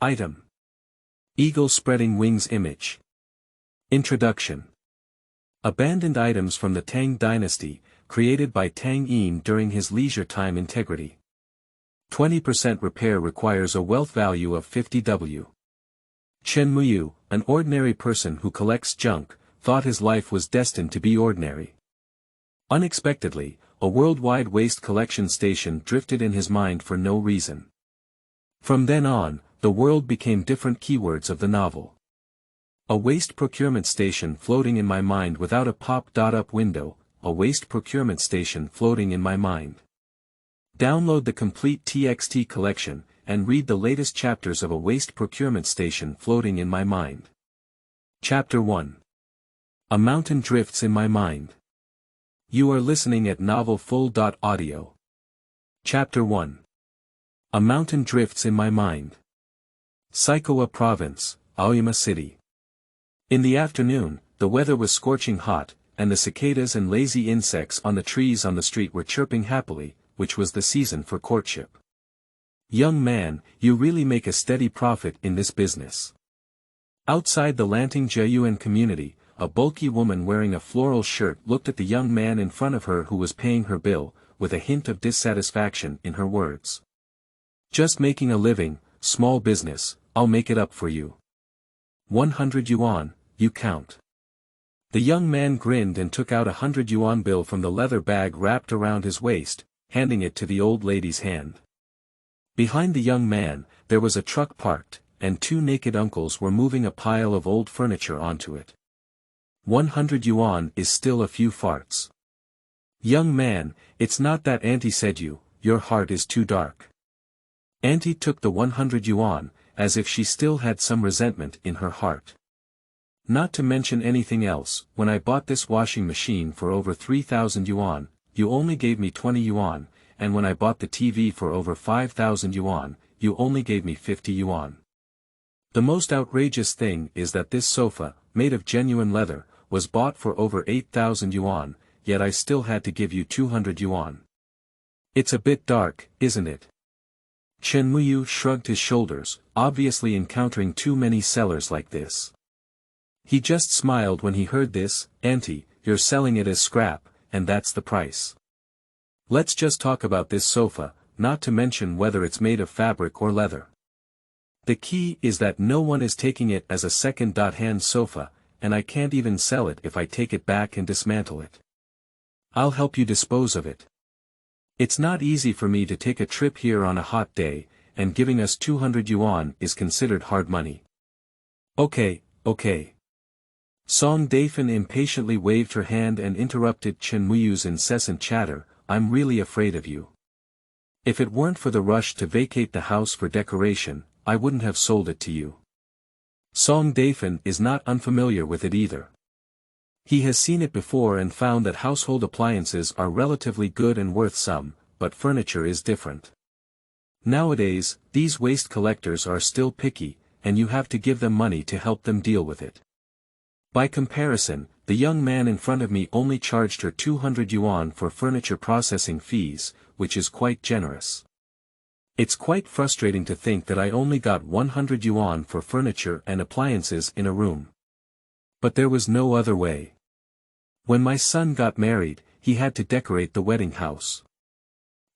Item. Eagle spreading wings image. Introduction. Abandoned items from the Tang Dynasty, created by Tang Yin during his leisure time. Integrity. 20% repair requires a wealth value of 50W. Chen Muyu, an ordinary person who collects junk, thought his life was destined to be ordinary. Unexpectedly, a worldwide waste collection station drifted in his mind for no reason. From then on, the world became different keywords of the novel. A waste procurement station floating in my mind without a pop-up window, a waste procurement station floating in my mind. Download the complete TXT collection, and read the latest chapters of A Waste Procurement Station Floating in My Mind. Chapter 1. A Mountain Drifts in My Mind. You are listening at novelfull.audio. Chapter 1. A Mountain Drifts in My Mind. Saikoa Province, Aoyama City. In the afternoon, the weather was scorching hot, and the cicadas and lazy insects on the trees on the street were chirping happily, which was the season for courtship. Young man, you really make a steady profit in this business. Outside the Lanting Jiayuan community, a bulky woman wearing a floral shirt looked at the young man in front of her who was paying her bill, with a hint of dissatisfaction in her words. Just making a living, small business, I'll make it up for you. 100 yuan, you count. The young man grinned and took out a 100 yuan bill from the leather bag wrapped around his waist, handing it to the old lady's hand. Behind the young man, there was a truck parked, and two naked uncles were moving a pile of old furniture onto it. 100 yuan is still a few farts. Young man, it's not that auntie said your heart is too dark. Auntie took the 100 yuan, as if she still had some resentment in her heart. Not to mention anything else, when I bought this washing machine for over 3,000 yuan, you only gave me 20 yuan, and when I bought the TV for over 5,000 yuan, you only gave me 50 yuan. The most outrageous thing is that this sofa, made of genuine leather, was bought for over 8,000 yuan, yet I still had to give you 200 yuan. It's a bit dark, isn't it? Chen Muyu shrugged his shoulders, obviously encountering too many sellers like this. He just smiled when he heard this. Auntie, you're selling it as scrap, and that's the price. Let's just talk about this sofa, not to mention whether it's made of fabric or leather. The key is that no one is taking it as a second-hand sofa, and I can't even sell it if I take it back and dismantle it. I'll help you dispose of it. It's not easy for me to take a trip here on a hot day, and giving us 200 yuan is considered hard money. Okay. Song Daifan impatiently waved her hand and interrupted Chen Muyu's incessant chatter. I'm really afraid of you. If it weren't for the rush to vacate the house for decoration, I wouldn't have sold it to you. Song Daifan is not unfamiliar with it either. He has seen it before and found that household appliances are relatively good and worth some, but furniture is different. Nowadays, these waste collectors are still picky, and you have to give them money to help them deal with it. By comparison, the young man in front of me only charged her 200 yuan for furniture processing fees, which is quite generous. It's quite frustrating to think that I only got 100 yuan for furniture and appliances in a room. But there was no other way. When my son got married, he had to decorate the wedding house.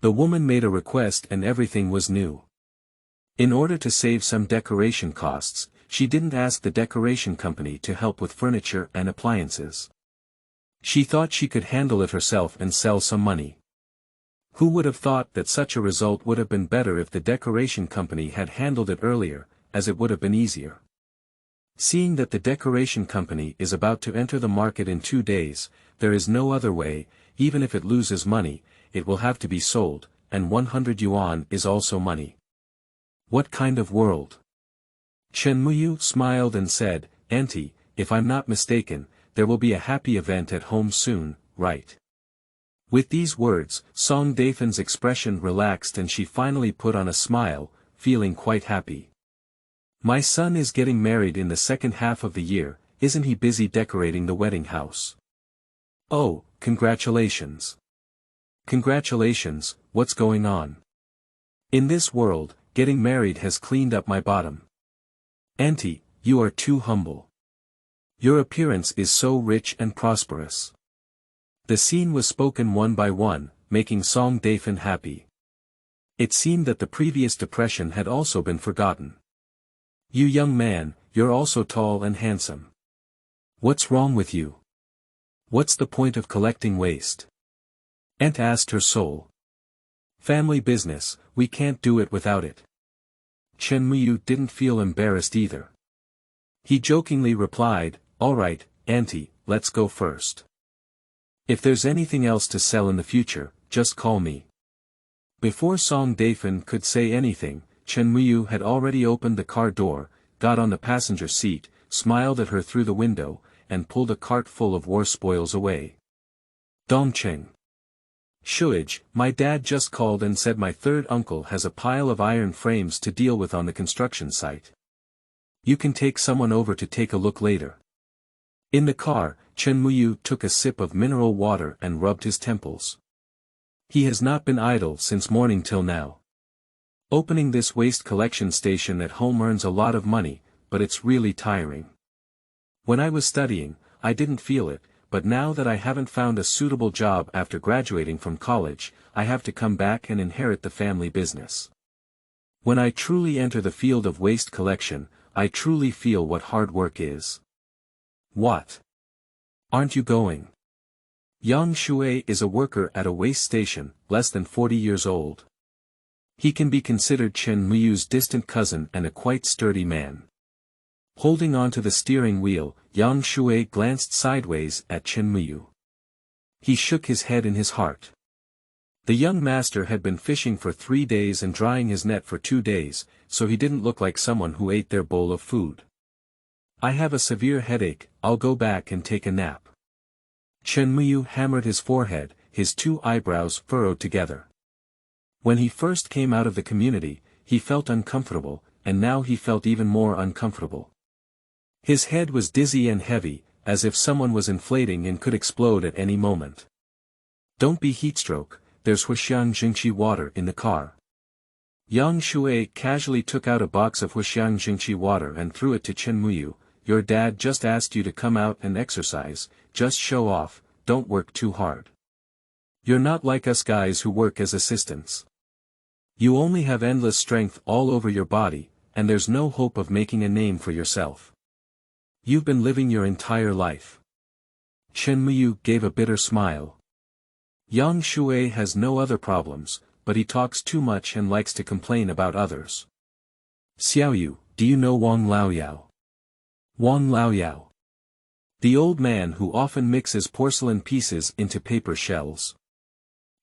The woman made a request and everything was new. In order to save some decoration costs, she didn't ask the decoration company to help with furniture and appliances. She thought she could handle it herself and sell some money. Who would have thought that such a result would have been better if the decoration company had handled it earlier, as it would have been easier. Seeing that the decoration company is about to enter the market in 2 days, there is no other way. Even if it loses money, it will have to be sold, and 100 yuan is also money. What kind of world? Chen Muyu smiled and said, Auntie, if I'm not mistaken, there will be a happy event at home soon, right? With these words, Song Daifan's expression relaxed and she finally put on a smile, feeling quite happy. My son is getting married in the second half of the year, isn't he busy decorating the wedding house? Oh, congratulations. Congratulations, what's going on? In this world, getting married has cleaned up my bottom. Auntie, you are too humble. Your appearance is so rich and prosperous. The scene was spoken one by one, making Song Daifan happy. It seemed that the previous depression had also been forgotten. You young man, you're also tall and handsome. What's wrong with you? What's the point of collecting waste? Aunt asked her soul. Family business, we can't do it without it. Chen Muyu didn't feel embarrassed either. He jokingly replied, all right, Auntie, let's go first. If there's anything else to sell in the future, just call me. Before Song Daifan could say anything, Chen Muyu had already opened the car door, got on the passenger seat, smiled at her through the window, and pulled a cart full of war spoils away. Dongcheng. Shuij, my dad just called and said my third uncle has a pile of iron frames to deal with on the construction site. You can take someone over to take a look later. In the car, Chen Muyu took a sip of mineral water and rubbed his temples. He has not been idle since morning till now. Opening this waste collection station at home earns a lot of money, but it's really tiring. When I was studying, I didn't feel it, but now that I haven't found a suitable job after graduating from college, I have to come back and inherit the family business. When I truly enter the field of waste collection, I truly feel what hard work is. What? Aren't you going? Yang Shui is a worker at a waste station, less than 40 years old. He can be considered Chen Muyu's distant cousin and a quite sturdy man. Holding on to the steering wheel, Yang Shui glanced sideways at Chen Muyu. He shook his head in his heart. The young master had been fishing for 3 days and drying his net for 2 days, so he didn't look like someone who ate their bowl of food. I have a severe headache, I'll go back and take a nap. Chen Muyu hammered his forehead, his 2 eyebrows furrowed together. When he first came out of the community, he felt uncomfortable, and now he felt even more uncomfortable. His head was dizzy and heavy, as if someone was inflating and could explode at any moment. Don't be heatstroke, there's Huxiang Jingqi water in the car. Yang Shui casually took out a box of Huxiang Jingqi water and threw it to Chen Muyu. Your dad just asked you to come out and exercise, just show off, don't work too hard. You're not like us guys who work as assistants. You only have endless strength all over your body, and there's no hope of making a name for yourself. You've been living your entire life. Chen Muyu gave a bitter smile. Yang Shui has no other problems, but he talks too much and likes to complain about others. Xiaoyu, do you know Wang Laoyao? Wang Laoyao. The old man who often mixes porcelain pieces into paper shells.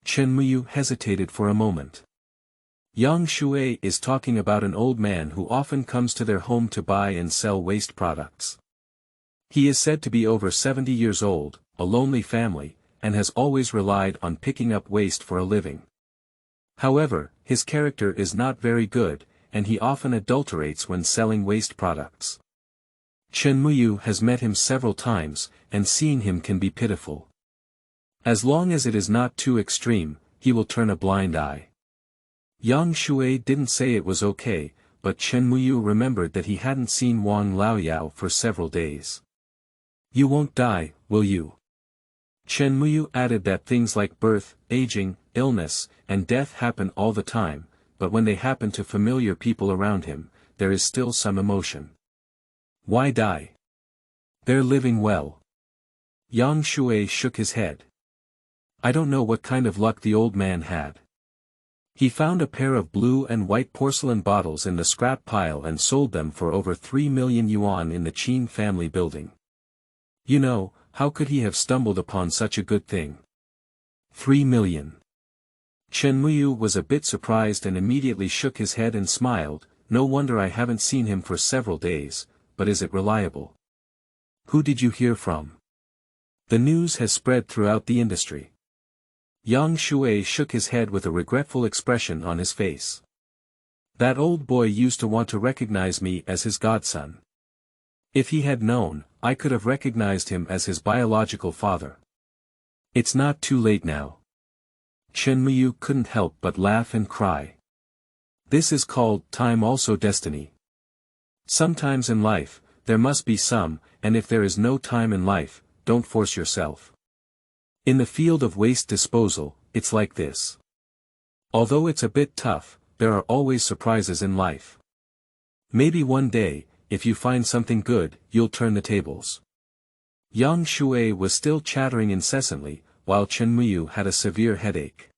Chen Muyu hesitated for a moment. Yang Shui is talking about an old man who often comes to their home to buy and sell waste products. He is said to be over 70 years old, a lonely family, and has always relied on picking up waste for a living. However, his character is not very good, and he often adulterates when selling waste products. Chen Muyu has met him several times, and seeing him can be pitiful. As long as it is not too extreme, he will turn a blind eye. Yang Shui didn't say it was okay, but Chen Muyu remembered that he hadn't seen Wang Laoyao for several days. You won't die, will you? Chen Muyu added that things like birth, aging, illness, and death happen all the time, but when they happen to familiar people around him, there is still some emotion. Why die? They're living well. Yang Shui shook his head. I don't know what kind of luck the old man had. He found a pair of blue and white porcelain bottles in the scrap pile and sold them for over 3 million yuan in the Qin family building. You know, how could he have stumbled upon such a good thing? 3 million. Chen Muyu was a bit surprised and immediately shook his head and smiled. No wonder I haven't seen him for several days, but is it reliable? Who did you hear from? The news has spread throughout the industry. Yang Shui shook his head with a regretful expression on his face. That old boy used to want to recognize me as his godson. If he had known, I could have recognized him as his biological father. It's not too late now. Chen Muyu couldn't help but laugh and cry. This is called time also destiny. Sometimes in life, there must be some, and if there is no time in life, don't force yourself. In the field of waste disposal, it's like this. Although it's a bit tough, there are always surprises in life. Maybe one day, if you find something good, you'll turn the tables. Yang Shui was still chattering incessantly, while Chen Muyu had a severe headache.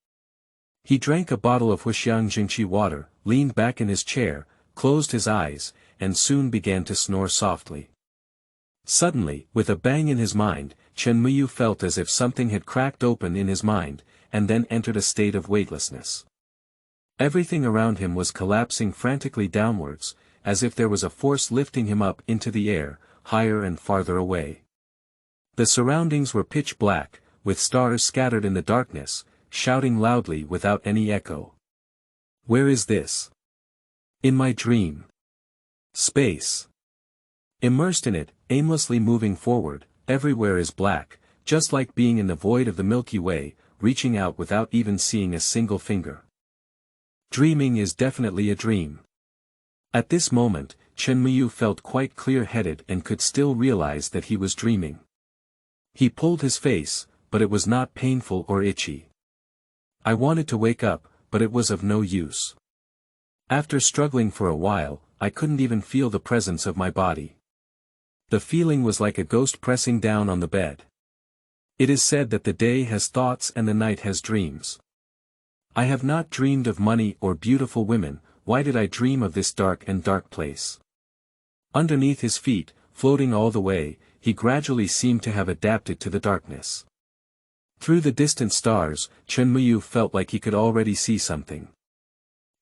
He drank a bottle of Huxiang Jingqi water, leaned back in his chair, closed his eyes, and soon began to snore softly. Suddenly, with a bang in his mind, Chen Muyu felt as if something had cracked open in his mind, and then entered a state of weightlessness. Everything around him was collapsing frantically downwards, as if there was a force lifting him up into the air, higher and farther away. The surroundings were pitch black, with stars scattered in the darkness, shouting loudly without any echo. Where is this? In my dream. Space. Immersed in it, aimlessly moving forward, everywhere is black, just like being in the void of the Milky Way, reaching out without even seeing a single finger. Dreaming is definitely a dream. At this moment, Chen Muyu felt quite clear-headed and could still realize that he was dreaming. He pulled his face, but it was not painful or itchy. I wanted to wake up, but it was of no use. After struggling for a while, I couldn't even feel the presence of my body. The feeling was like a ghost pressing down on the bed. It is said that the day has thoughts and the night has dreams. I have not dreamed of money or beautiful women, why did I dream of this dark place? Underneath his feet, floating all the way, he gradually seemed to have adapted to the darkness. Through the distant stars, Chen Muyu felt like he could already see something.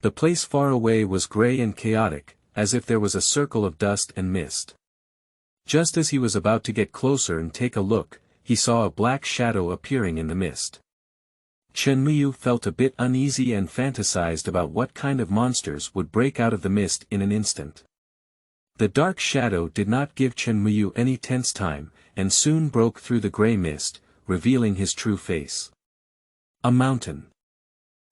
The place far away was grey and chaotic, as if there was a circle of dust and mist. Just as he was about to get closer and take a look, he saw a black shadow appearing in the mist. Chen Muyu felt a bit uneasy and fantasized about what kind of monsters would break out of the mist in an instant. The dark shadow did not give Chen Muyu any tense time, and soon broke through the grey mist, revealing his true face. A mountain.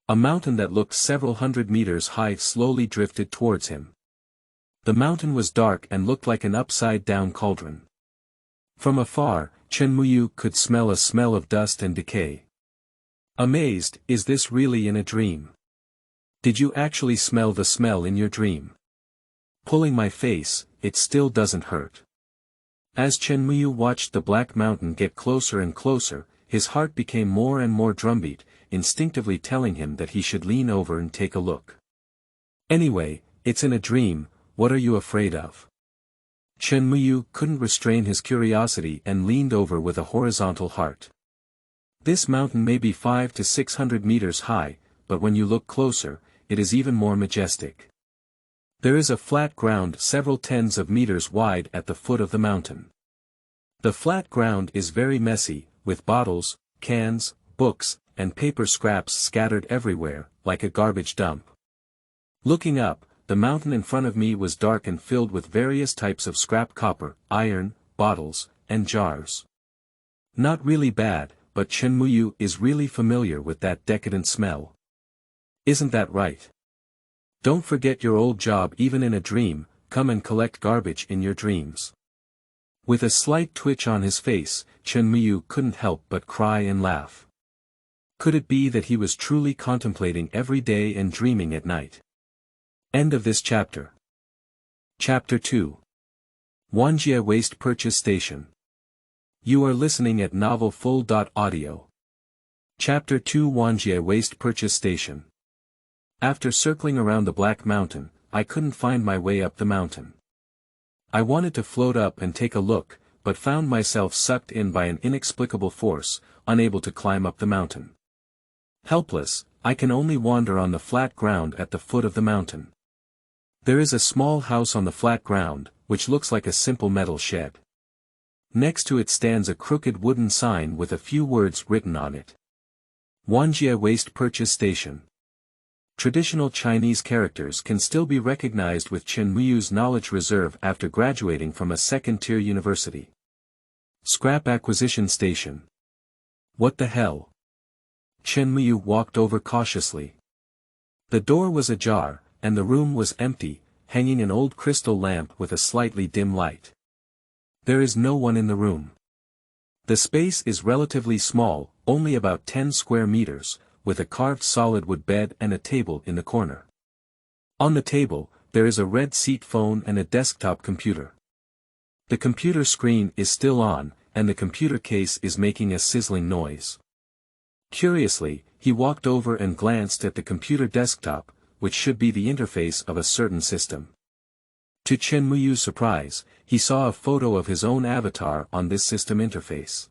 A mountain that looked several hundred meters high slowly drifted towards him. The mountain was dark and looked like an upside-down cauldron. From afar, Chen Muyu could smell a smell of dust and decay. Amazed, is this really in a dream? Did you actually smell the smell in your dream? Pulling my face, it still doesn't hurt. As Chen Muyu watched the black mountain get closer and closer, his heart became more and more drumbeat, instinctively telling him that he should lean over and take a look. Anyway, it's in a dream, what are you afraid of? Chen Muyu couldn't restrain his curiosity and leaned over with a horizontal heart. This mountain may be 500 to 600 meters high, but when you look closer, it is even more majestic. There is a flat ground several tens of meters wide at the foot of the mountain. The flat ground is very messy, with bottles, cans, books, and paper scraps scattered everywhere, like a garbage dump. Looking up, the mountain in front of me was dark and filled with various types of scrap copper, iron, bottles, and jars. Not really bad, but Chen Muyu is really familiar with that decadent smell. Isn't that right? Don't forget your old job even in a dream, come and collect garbage in your dreams. With a slight twitch on his face, Chen Muyu couldn't help but cry and laugh. Could it be that he was truly contemplating every day and dreaming at night? End of this chapter. Chapter 2. Wanjie Waste Purchase Station. You are listening at novelfull.audio. Chapter 2 Wanjie Waste Purchase Station. After circling around the Black Mountain, I couldn't find my way up the mountain. I wanted to float up and take a look, but found myself sucked in by an inexplicable force, unable to climb up the mountain. Helpless, I can only wander on the flat ground at the foot of the mountain. There is a small house on the flat ground, which looks like a simple metal shed. Next to it stands a crooked wooden sign with a few words written on it. Wanjie Waste Purchase Station. Traditional Chinese characters can still be recognized with Chen Muyu's knowledge reserve after graduating from a second-tier university. Scrap Acquisition Station. What the hell? Chen Muyu walked over cautiously. The door was ajar, and the room was empty, hanging an old crystal lamp with a slightly dim light. There is no one in the room. The space is relatively small, only about 10 square meters, with a carved solid wood bed and a table in the corner. On the table, there is a red seat phone and a desktop computer. The computer screen is still on, and the computer case is making a sizzling noise. Curiously, he walked over and glanced at the computer desktop, which should be the interface of a certain system. To Chen Muyu's surprise, he saw a photo of his own avatar on this system interface.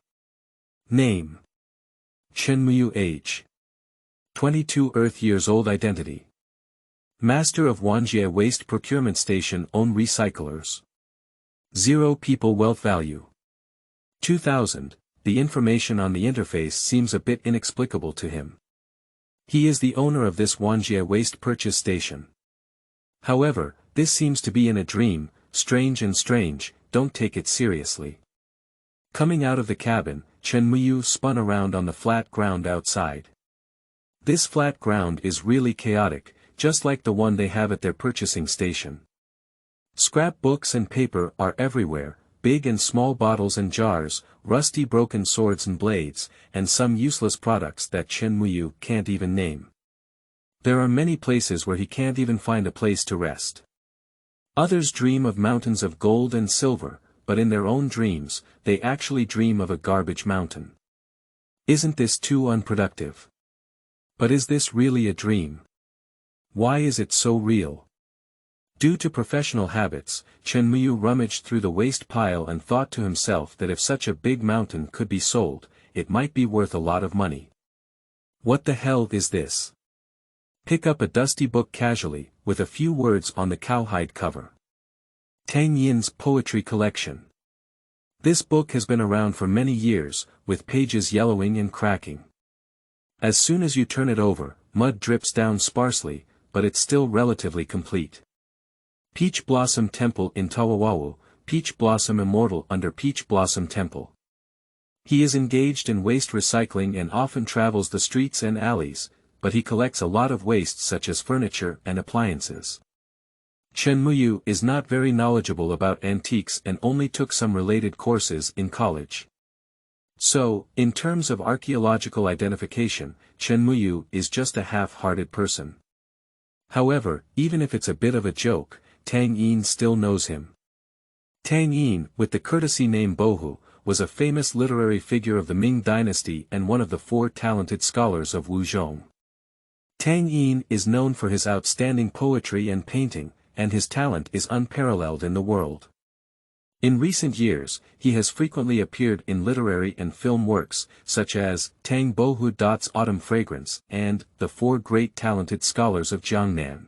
Name: Chen Muyu. Age: 22 Earth years old. Identity: Master of Wanjie Waste Procurement Station. Own recyclers. 0 People. Wealth value: 2,000. The information on the interface seems a bit inexplicable to him. He is the owner of this Wanjie Waste Purchase Station. However, this seems to be in a dream, strange, don't take it seriously. Coming out of the cabin, Chen Muyu spun around on the flat ground outside. This flat ground is really chaotic, just like the one they have at their purchasing station. Scrapbooks and paper are everywhere, big and small bottles and jars, rusty broken swords and blades, and some useless products that Chen Muyu can't even name. There are many places where he can't even find a place to rest. Others dream of mountains of gold and silver, but in their own dreams, they actually dream of a garbage mountain. Isn't this too unproductive? But is this really a dream? Why is it so real? Due to professional habits, Chen Muyu rummaged through the waste pile and thought to himself that if such a big mountain could be sold, it might be worth a lot of money. What the hell is this? Pick up a dusty book casually, with a few words on the cowhide cover. Tang Yin's Poetry Collection. This book has been around for many years, with pages yellowing and cracking. As soon as you turn it over, mud drips down sparsely, but it's still relatively complete. Peach Blossom Temple in Tawawawu, Peach Blossom Immortal under Peach Blossom Temple. He is engaged in waste recycling and often travels the streets and alleys, but he collects a lot of waste such as furniture and appliances. Chen Muyu is not very knowledgeable about antiques and only took some related courses in college. So, in terms of archaeological identification, Chen Muyu is just a half-hearted person. However, even if it's a bit of a joke, Tang Yin still knows him. Tang Yin, with the courtesy name Bohu, was a famous literary figure of the Ming Dynasty and one of the 4 talented scholars of Wuzhong. Tang Yin is known for his outstanding poetry and painting, and his talent is unparalleled in the world. In recent years, he has frequently appeared in literary and film works, such as Tang Bohu's Autumn Fragrance and The 4 Great Talented Scholars of Jiangnan.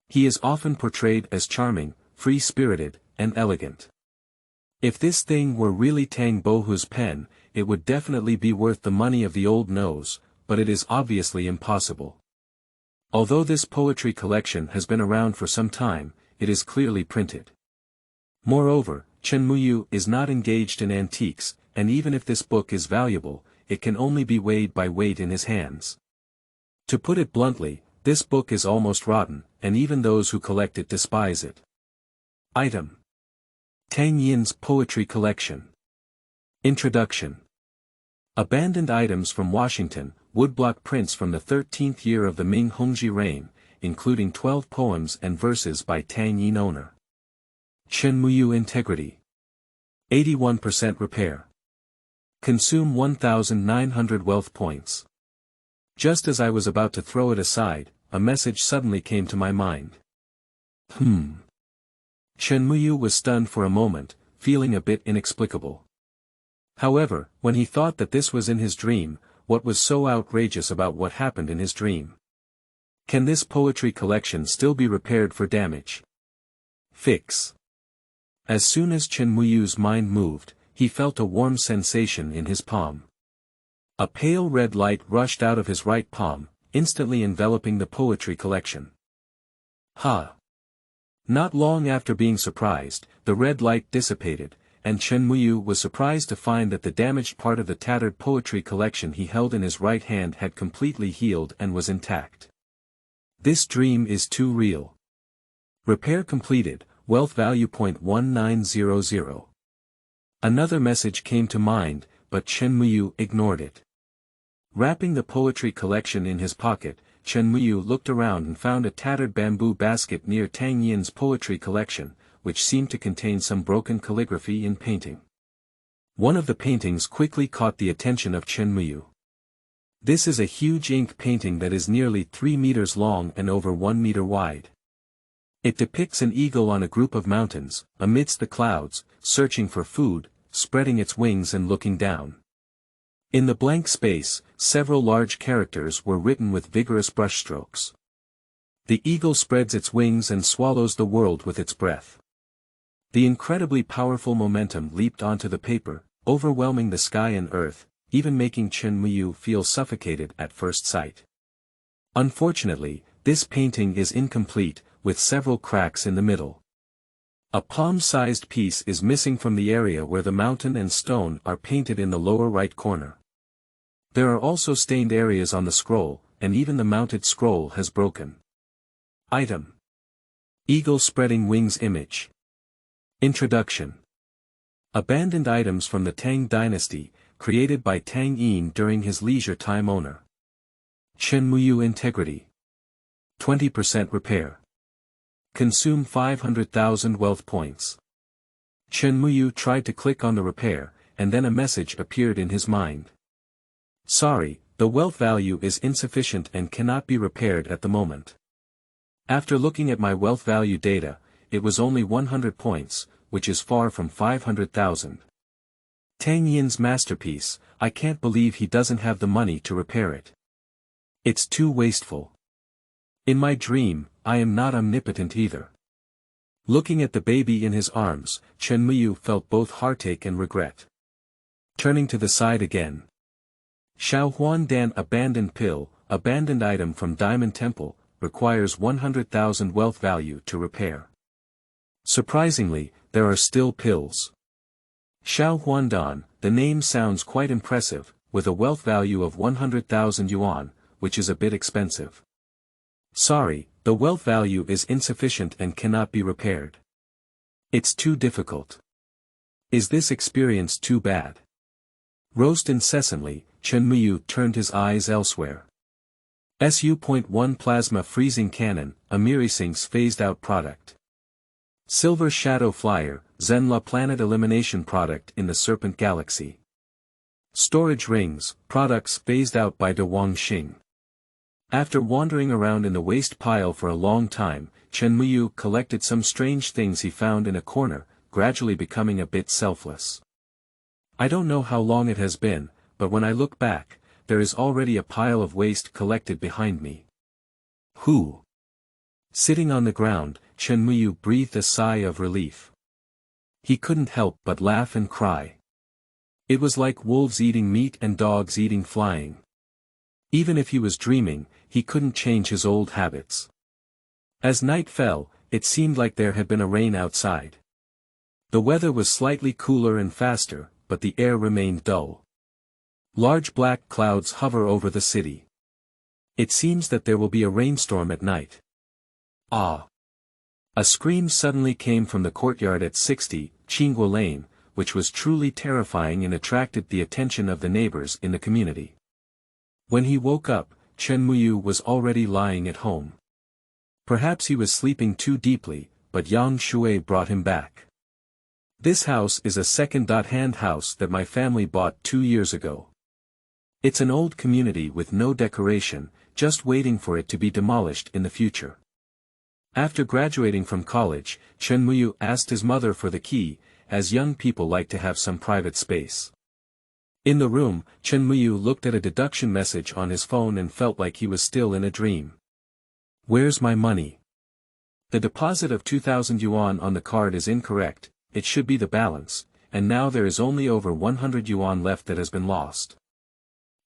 He is often portrayed as charming, free-spirited, and elegant. If this thing were really Tang Bohu's pen, it would definitely be worth the money of the old nose, but it is obviously impossible. Although this poetry collection has been around for some time, it is clearly printed. Moreover, Chen Muyu is not engaged in antiques, and even if this book is valuable, it can only be weighed by weight in his hands. To put it bluntly, this book is almost rotten, and even those who collect it despise it. Item: Tang Yin's Poetry Collection. Introduction. Abandoned items from Washington, woodblock prints from the 13th year of the Ming Hongji reign, including 12 poems and verses by Tang Yin owner. Chen Muyu integrity. 81% repair. Consume 1,900 wealth points. Just as I was about to throw it aside, a message suddenly came to my mind. Chen Muyu was stunned for a moment, feeling a bit inexplicable. However, when he thought that this was in his dream, what was so outrageous about what happened in his dream? Can this poetry collection still be repaired for damage? Fix. As soon as Chen Muyu's mind moved, he felt a warm sensation in his palm. A pale red light rushed out of his right palm, instantly enveloping the poetry collection. Not long after being surprised, the red light dissipated, and Chen Muyu was surprised to find that the damaged part of the tattered poetry collection he held in his right hand had completely healed and was intact. This dream is too real. Repair completed, wealth value .1900. Another message came to mind, but Chen Muyu ignored it. Wrapping the poetry collection in his pocket, Chen Muyu looked around and found a tattered bamboo basket near Tang Yin's poetry collection, which seemed to contain some broken calligraphy in painting. One of the paintings quickly caught the attention of Chen Muyu. This is a huge ink painting that is nearly 3 meters long and over 1 meter wide. It depicts an eagle on a group of mountains, amidst the clouds, searching for food, spreading its wings and looking down. In the blank space, several large characters were written with vigorous brushstrokes. The eagle spreads its wings and swallows the world with its breath. The incredibly powerful momentum leaped onto the paper, overwhelming the sky and earth, even making Chen Muyu feel suffocated at first sight. Unfortunately, this painting is incomplete, with several cracks in the middle. A palm-sized piece is missing from the area where the mountain and stone are painted in the lower right corner. There are also stained areas on the scroll, and even the mounted scroll has broken. Item. Eagle spreading wings image. Introduction. Abandoned items from the Tang Dynasty, created by Tang Yin during his leisure time owner. Chen Muyu integrity. 20% repair. Consume 500,000 wealth points. Chen Muyu tried to click on the repair, and then a message appeared in his mind. Sorry, the wealth value is insufficient and cannot be repaired at the moment. After looking at my wealth value data, it was only 100 points, which is far from 500,000. Tang Yin's masterpiece, I can't believe he doesn't have the money to repair it. It's too wasteful. In my dream, I am not omnipotent either. Looking at the baby in his arms, Chen Muyu felt both heartache and regret. Turning to the side again. Xiaohuan Dan abandoned pill, abandoned item from Diamond Temple, requires 100,000 wealth value to repair. Surprisingly, there are still pills. Xiaohuandan, the name sounds quite impressive, with a wealth value of 100,000 yuan, which is a bit expensive. Sorry, the wealth value is insufficient and cannot be repaired. It's too difficult. Is this experience too bad? Roast incessantly, Chen Muyu turned his eyes elsewhere. Su.1 Plasma Freezing Cannon, Amirising's phased-out product. Silver Shadow Flyer, Zenla Planet Elimination product in the Serpent Galaxy. Storage Rings, products phased out by De Wangxing. After wandering around in the waste pile for a long time, Chen Muyu collected some strange things he found in a corner, gradually becoming a bit selfless. I don't know how long it has been, but when I look back, there is already a pile of waste collected behind me. Who? Sitting on the ground, Chen Muyu breathed a sigh of relief. He couldn't help but laugh and cry. It was like wolves eating meat and dogs eating flying. Even if he was dreaming, he couldn't change his old habits. As night fell, it seemed like there had been a rain outside. The weather was slightly cooler and faster, but the air remained dull. Large black clouds hover over the city. It seems that there will be a rainstorm at night. Ah! A scream suddenly came from the courtyard at 60, Qingguo Lane, which was truly terrifying and attracted the attention of the neighbors in the community. When he woke up, Chen Muyu was already lying at home. Perhaps he was sleeping too deeply, but Yang Shui brought him back. This house is a second-hand house that my family bought 2 years ago. It's an old community with no decoration, just waiting for it to be demolished in the future. After graduating from college, Chen Muyu asked his mother for the key, as young people like to have some private space. In the room, Chen Muyu looked at a deduction message on his phone and felt like he was still in a dream. Where's my money? The deposit of 2,000 yuan on the card is incorrect, it should be the balance, and now there is only over 100 yuan left that has been lost.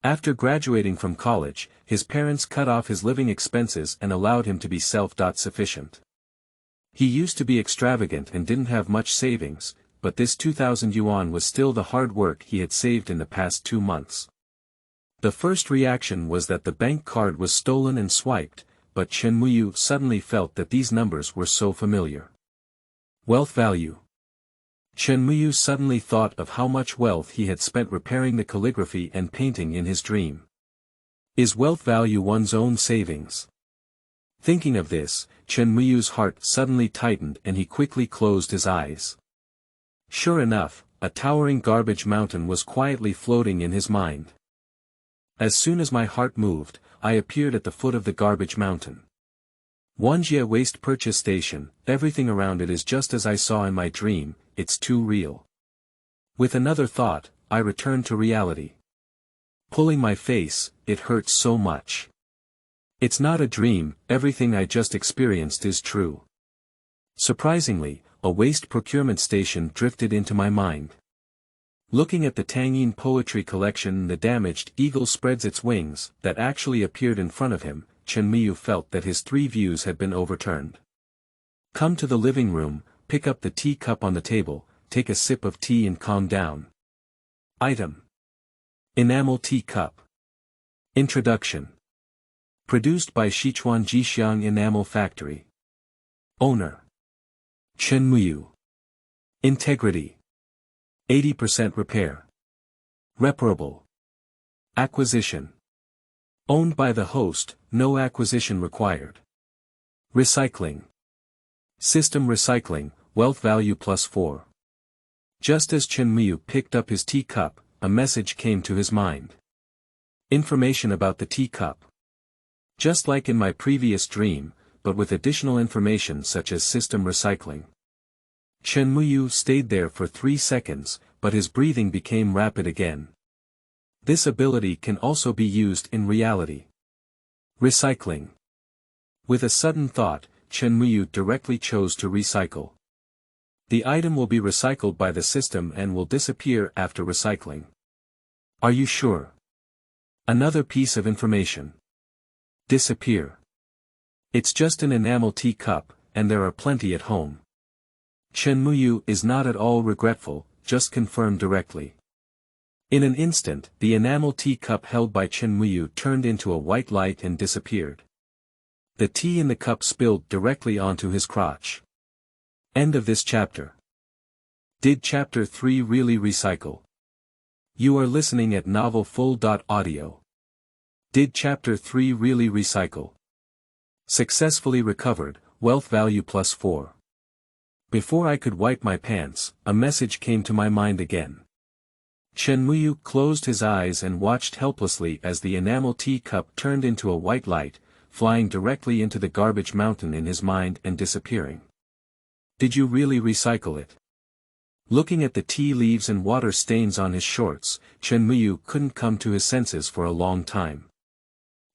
After graduating from college, his parents cut off his living expenses and allowed him to be self-sufficient. He used to be extravagant and didn't have much savings, but this 2,000 yuan was still the hard work he had saved in the past 2 months. The first reaction was that the bank card was stolen and swiped, but Chen Muyu suddenly felt that these numbers were so familiar. Wealth value. Chen Muyu suddenly thought of how much wealth he had spent repairing the calligraphy and painting in his dream. Is wealth value one's own savings? Thinking of this, Chen Muyu's heart suddenly tightened and he quickly closed his eyes. Sure enough, a towering garbage mountain was quietly floating in his mind. As soon as my heart moved, I appeared at the foot of the garbage mountain. Wanjie Waste Purchase Station, everything around it is just as I saw in my dream, it's too real. With another thought, I returned to reality. Pulling my face, it hurts so much. It's not a dream, everything I just experienced is true. Surprisingly, a waste procurement station drifted into my mind. Looking at the Tang Yin poetry collection The Damaged Eagle Spreads Its Wings, that actually appeared in front of him, Chen Muyu felt that his 3 views had been overturned. Come to the living room, pick up the tea cup on the table, take a sip of tea and calm down. Item. Enamel tea cup. Introduction. Produced by Sichuan Jixiang Enamel Factory. Owner. Chen Muyu. Integrity. 80% repair. Reparable. Acquisition. Owned by the host, no acquisition required. Recycling. System recycling, wealth value +4. Just as Chen Muyu picked up his tea cup, a message came to his mind. Information about the tea cup. Just like in my previous dream, but with additional information such as system recycling. Chen Muyu stayed there for 3 seconds, but his breathing became rapid again. This ability can also be used in reality. Recycling. With a sudden thought, Chen Muyu directly chose to recycle. The item will be recycled by the system and will disappear after recycling. Are you sure? Another piece of information. Disappear. It's just an enamel tea cup, and there are plenty at home. Chen Muyu is not at all regretful, just confirmed directly. In an instant, the enamel tea cup held by Chen Muyu turned into a white light and disappeared. The tea in the cup spilled directly onto his crotch. End of this chapter. Did Chapter 3 really recycle? You are listening at novelfull.audio. Did Chapter 3 really recycle? Successfully recovered, wealth value +4. Before I could wipe my pants, a message came to my mind again. Chen Muyu closed his eyes and watched helplessly as the enamel tea cup turned into a white light, flying directly into the garbage mountain in his mind and disappearing. Did you really recycle it? Looking at the tea leaves and water stains on his shorts, Chen Muyu couldn't come to his senses for a long time.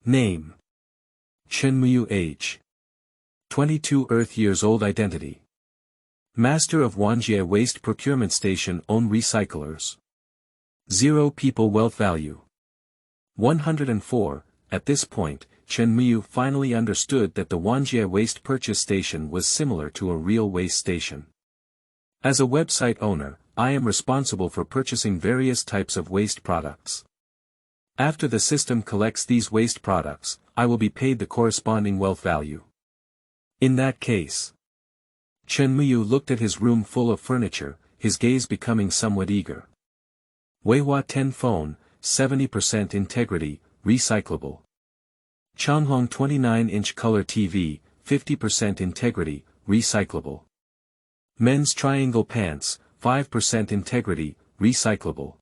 Name. Chen Muyu. Age. 22 Earth years old. Identity. Master of Wanjie Waste Procurement Station. Own recyclers. 0 people. Wealth value. 104. At this point, Chen Muyu finally understood that the Wanjie Waste Purchase Station was similar to a real waste station. As a website owner, I am responsible for purchasing various types of waste products. After the system collects these waste products, I will be paid the corresponding wealth value. In that case, Chen Muyu looked at his room full of furniture, his gaze becoming somewhat eager. EP1-10 phone, 70% integrity, recyclable. Changhong 29-inch color TV, 50% integrity, recyclable. Men's triangle pants, 5% integrity, recyclable.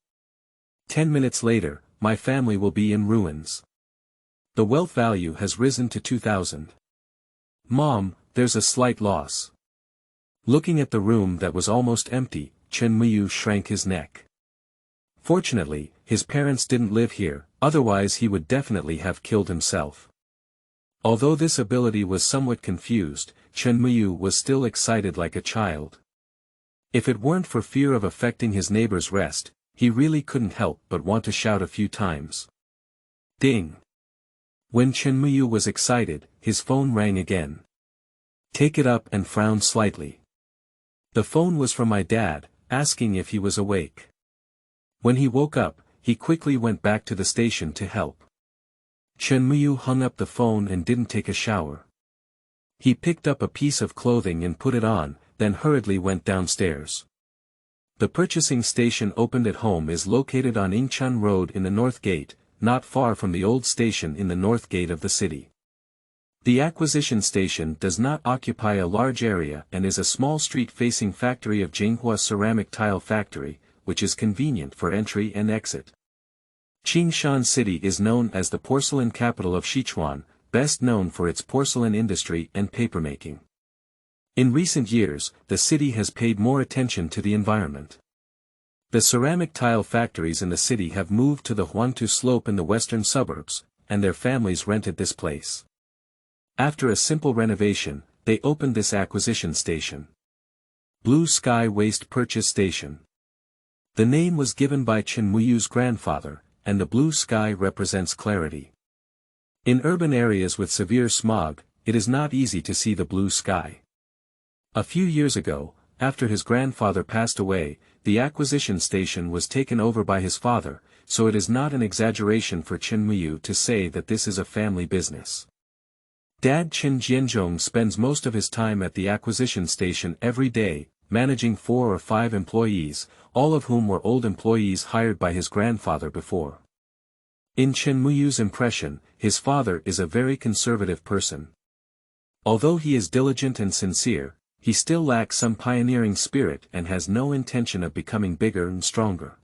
10 minutes later, my family will be in ruins. The wealth value has risen to 2,000. Mom, there's a slight loss. Looking at the room that was almost empty, Chen Muyu shrank his neck. Fortunately, his parents didn't live here, otherwise he would definitely have killed himself. Although this ability was somewhat confused, Chen Muyu was still excited like a child. If it weren't for fear of affecting his neighbor's rest, he really couldn't help but want to shout a few times. Ding! When Chen Muyu was excited, his phone rang again. Take it up and frowned slightly. The phone was from my dad, asking if he was awake. When he woke up, he quickly went back to the station to help. Chen Muyu hung up the phone and didn't take a shower. He picked up a piece of clothing and put it on, then hurriedly went downstairs. The purchasing station opened at home is located on Ingchun Road in the North Gate, not far from the old station in the North Gate of the city. The acquisition station does not occupy a large area and is a small street-facing factory of Jinghua Ceramic Tile Factory, which is convenient for entry and exit. Qingshan City is known as the porcelain capital of Sichuan, best known for its porcelain industry and papermaking. In recent years, the city has paid more attention to the environment. The ceramic tile factories in the city have moved to the Huangtu slope in the western suburbs, and their families rented this place. After a simple renovation, they opened this acquisition station. Blue Sky Waste Purchase Station. The name was given by Chen Muyu's grandfather, and the blue sky represents clarity. In urban areas with severe smog, it is not easy to see the blue sky. A few years ago, after his grandfather passed away, the acquisition station was taken over by his father, so it is not an exaggeration for Chen Muyu to say that this is a family business. Dad Chen Jianzhong spends most of his time at the acquisition station every day, managing 4 or 5 employees, all of whom were old employees hired by his grandfather before. In Chen Muyu's impression, his father is a very conservative person. Although he is diligent and sincere, he still lacks some pioneering spirit and has no intention of becoming bigger and stronger.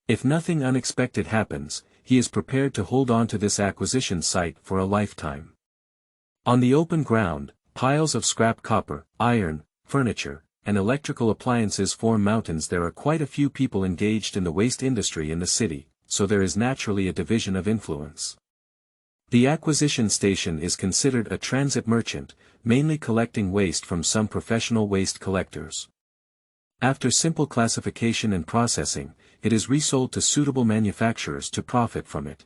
If nothing unexpected happens, he is prepared to hold on to this acquisition site for a lifetime. On the open ground, piles of scrap copper, iron, furniture, and electrical appliances form mountains. There are quite a few people engaged in the waste industry in the city, so there is naturally a division of influence. The acquisition station is considered a transit merchant, mainly collecting waste from some professional waste collectors. After simple classification and processing, it is resold to suitable manufacturers to profit from it.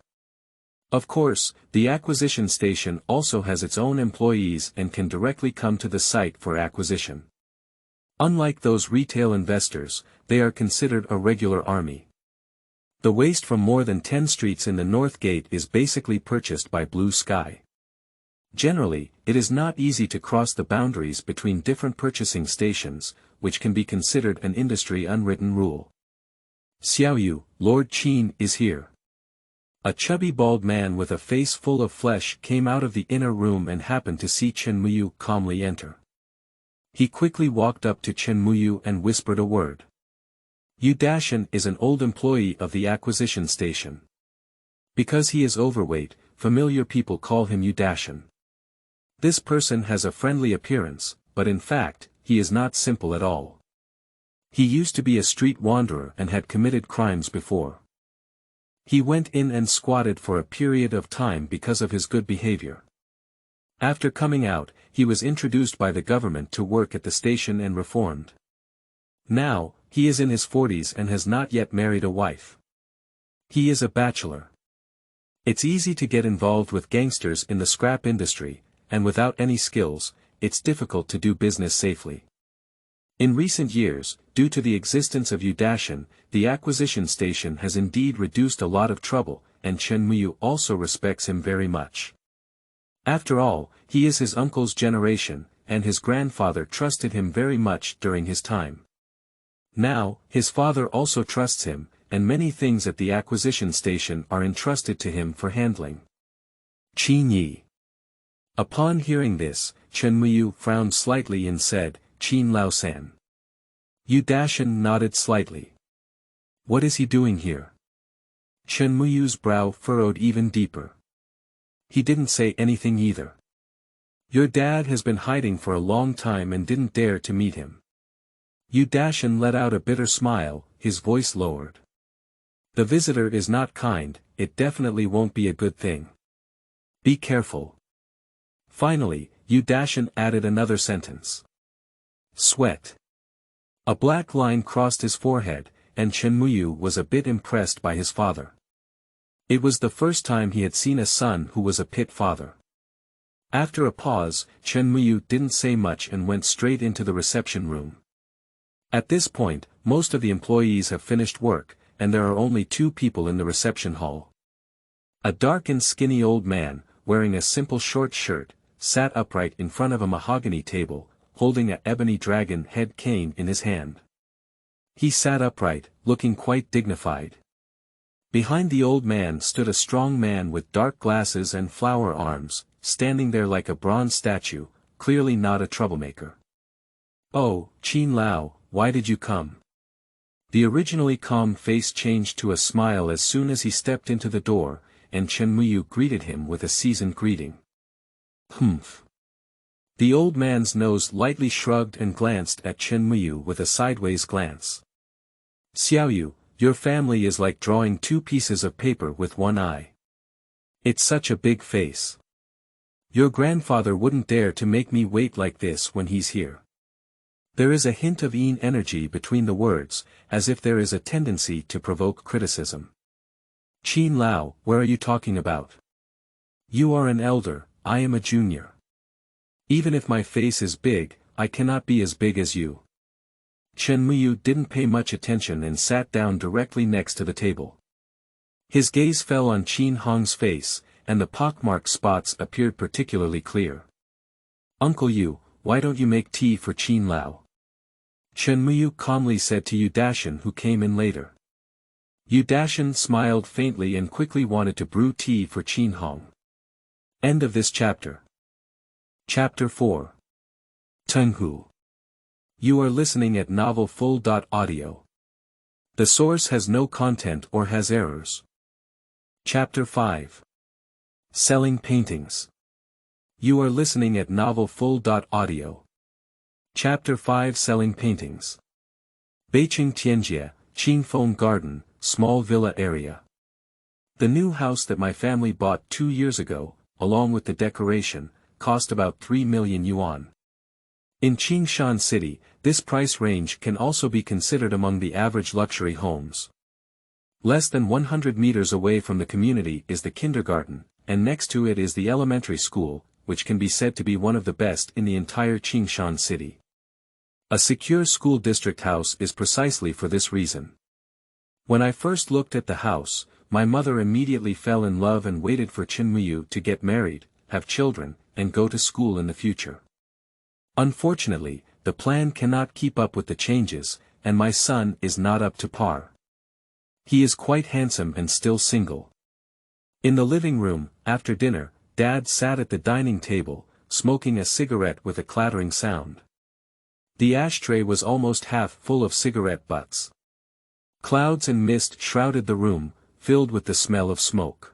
Of course, the acquisition station also has its own employees and can directly come to the site for acquisition. Unlike those retail investors, they are considered a regular army. The waste from more than 10 streets in the North Gate is basically purchased by Blue Sky. Generally, it is not easy to cross the boundaries between different purchasing stations, which can be considered an industry unwritten rule. Xiaoyu, Lord Qin is here. A chubby bald man with a face full of flesh came out of the inner room and happened to see Chen Muyu calmly enter. He quickly walked up to Chen Muyu and whispered a word. Yu Dashan is an old employee of the acquisition station. Because he is overweight, familiar people call him Yu Dashan. This person has a friendly appearance, but in fact, he is not simple at all. He used to be a street wanderer and had committed crimes before. He went in and squatted for a period of time because of his good behavior. After coming out, he was introduced by the government to work at the station and reformed. Now, he is in his 40s and has not yet married a wife. He is a bachelor. It's easy to get involved with gangsters in the scrap industry, and without any skills, it's difficult to do business safely. In recent years, due to the existence of Yu Dashan, the acquisition station has indeed reduced a lot of trouble, and Chen Muyu also respects him very much. After all, he is his uncle's generation, and his grandfather trusted him very much during his time. Now, his father also trusts him, and many things at the acquisition station are entrusted to him for handling. Qin Yi. Upon hearing this, Chen Muyu frowned slightly and said, Qin Lao-san. Yu Dashan nodded slightly. What is he doing here? Chen Muyu's brow furrowed even deeper. He didn't say anything either. Your dad has been hiding for a long time and didn't dare to meet him. Yu Dashan let out a bitter smile, his voice lowered. The visitor is not kind, it definitely won't be a good thing. Be careful. Finally, Yu Dashan added another sentence. Sweat. A black line crossed his forehead, and Chen Muyu was a bit impressed by his father. It was the first time he had seen a son who was a pit father. After a pause, Chen Muyu didn't say much and went straight into the reception room. At this point, most of the employees have finished work, and there are only 2 people in the reception hall. A dark and skinny old man, wearing a simple short shirt, sat upright in front of a mahogany table, holding a ebony dragon head cane in his hand. He sat upright, looking quite dignified. Behind the old man stood a strong man with dark glasses and flower arms, standing there like a bronze statue, clearly not a troublemaker. "Oh, Qin Lao, why did you come?" The originally calm face changed to a smile as soon as he stepped into the door, and Chen Muyu greeted him with a seasoned greeting. "Humph." The old man's nose lightly shrugged and glanced at Chen Muyu with a sideways glance. "Xiaoyu, your family is like drawing two pieces of paper with one eye. It's such a big face. Your grandfather wouldn't dare to make me wait like this when he's here." There is a hint of Yin energy between the words, as if there is a tendency to provoke criticism. "Qin Lao, where are you talking about? You are an elder, I am a junior. Even if my face is big, I cannot be as big as you." Chen Muyu didn't pay much attention and sat down directly next to the table. His gaze fell on Qin Hong's face, and the pockmarked spots appeared particularly clear. "Uncle Yu, why don't you make tea for Qin Lao?" Chen Muyu calmly said to Yu Dashan, who came in later. Yu Dashan smiled faintly and quickly wanted to brew tea for Qin Hong. End of this chapter. Chapter 4. Tenghu. You are listening at novelfull.audio. The source has no content or has errors. Chapter 5. Selling paintings. You are listening at novelfull.audio. Chapter 5. Selling paintings. Beiqing Tianjie, Qingfeng Garden, small villa area. The new house that my family bought 2 years ago, along with the decoration, cost about 3 million yuan. In Qingshan City, this price range can also be considered among the average luxury homes. Less than 100 meters away from the community is the kindergarten, and next to it is the elementary school, which can be said to be one of the best in the entire Qingshan City. A secure school district house is precisely for this reason. When I first looked at the house, my mother immediately fell in love and waited for Chen Muyu to get married, have children, and go to school in the future. Unfortunately, the plan cannot keep up with the changes, and my son is not up to par. He is quite handsome and still single. In the living room, after dinner, Dad sat at the dining table, smoking a cigarette with a clattering sound. The ashtray was almost half full of cigarette butts. Clouds and mist shrouded the room, filled with the smell of smoke.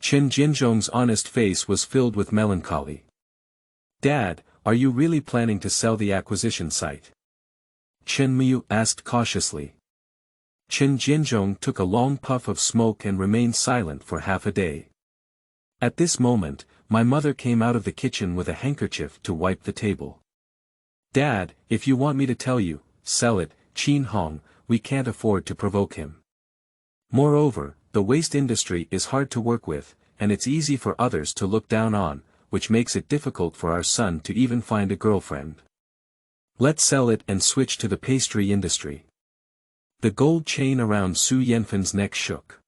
Chen Jinzhong's honest face was filled with melancholy. "Dad, are you really planning to sell the acquisition site?" Chen Muyu asked cautiously. Chen Jinzhong took a long puff of smoke and remained silent for half a day. At this moment, my mother came out of the kitchen with a handkerchief to wipe the table. "Dad, if you want me to tell you, sell it, Qin Hong, we can't afford to provoke him. Moreover, the waste industry is hard to work with, and it's easy for others to look down on, which makes it difficult for our son to even find a girlfriend. Let's sell it and switch to the pastry industry." The gold chain around Su Yanfan's neck shook.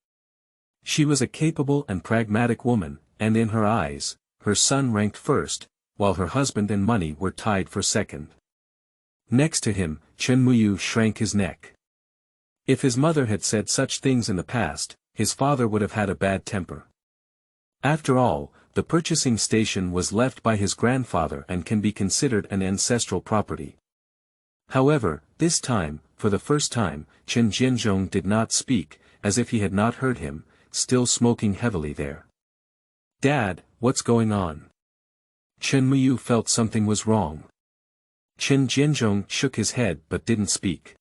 She was a capable and pragmatic woman, and in her eyes, her son ranked first, while her husband and money were tied for second. Next to him, Chen Muyu shrank his neck. If his mother had said such things in the past, his father would have had a bad temper. After all, the purchasing station was left by his grandfather and can be considered an ancestral property. However, this time, for the first time, Chen Jinzhong did not speak, as if he had not heard him, still smoking heavily there. "Dad, what's going on?" Chen Muyu felt something was wrong. Chen Jinzhong shook his head but didn't speak.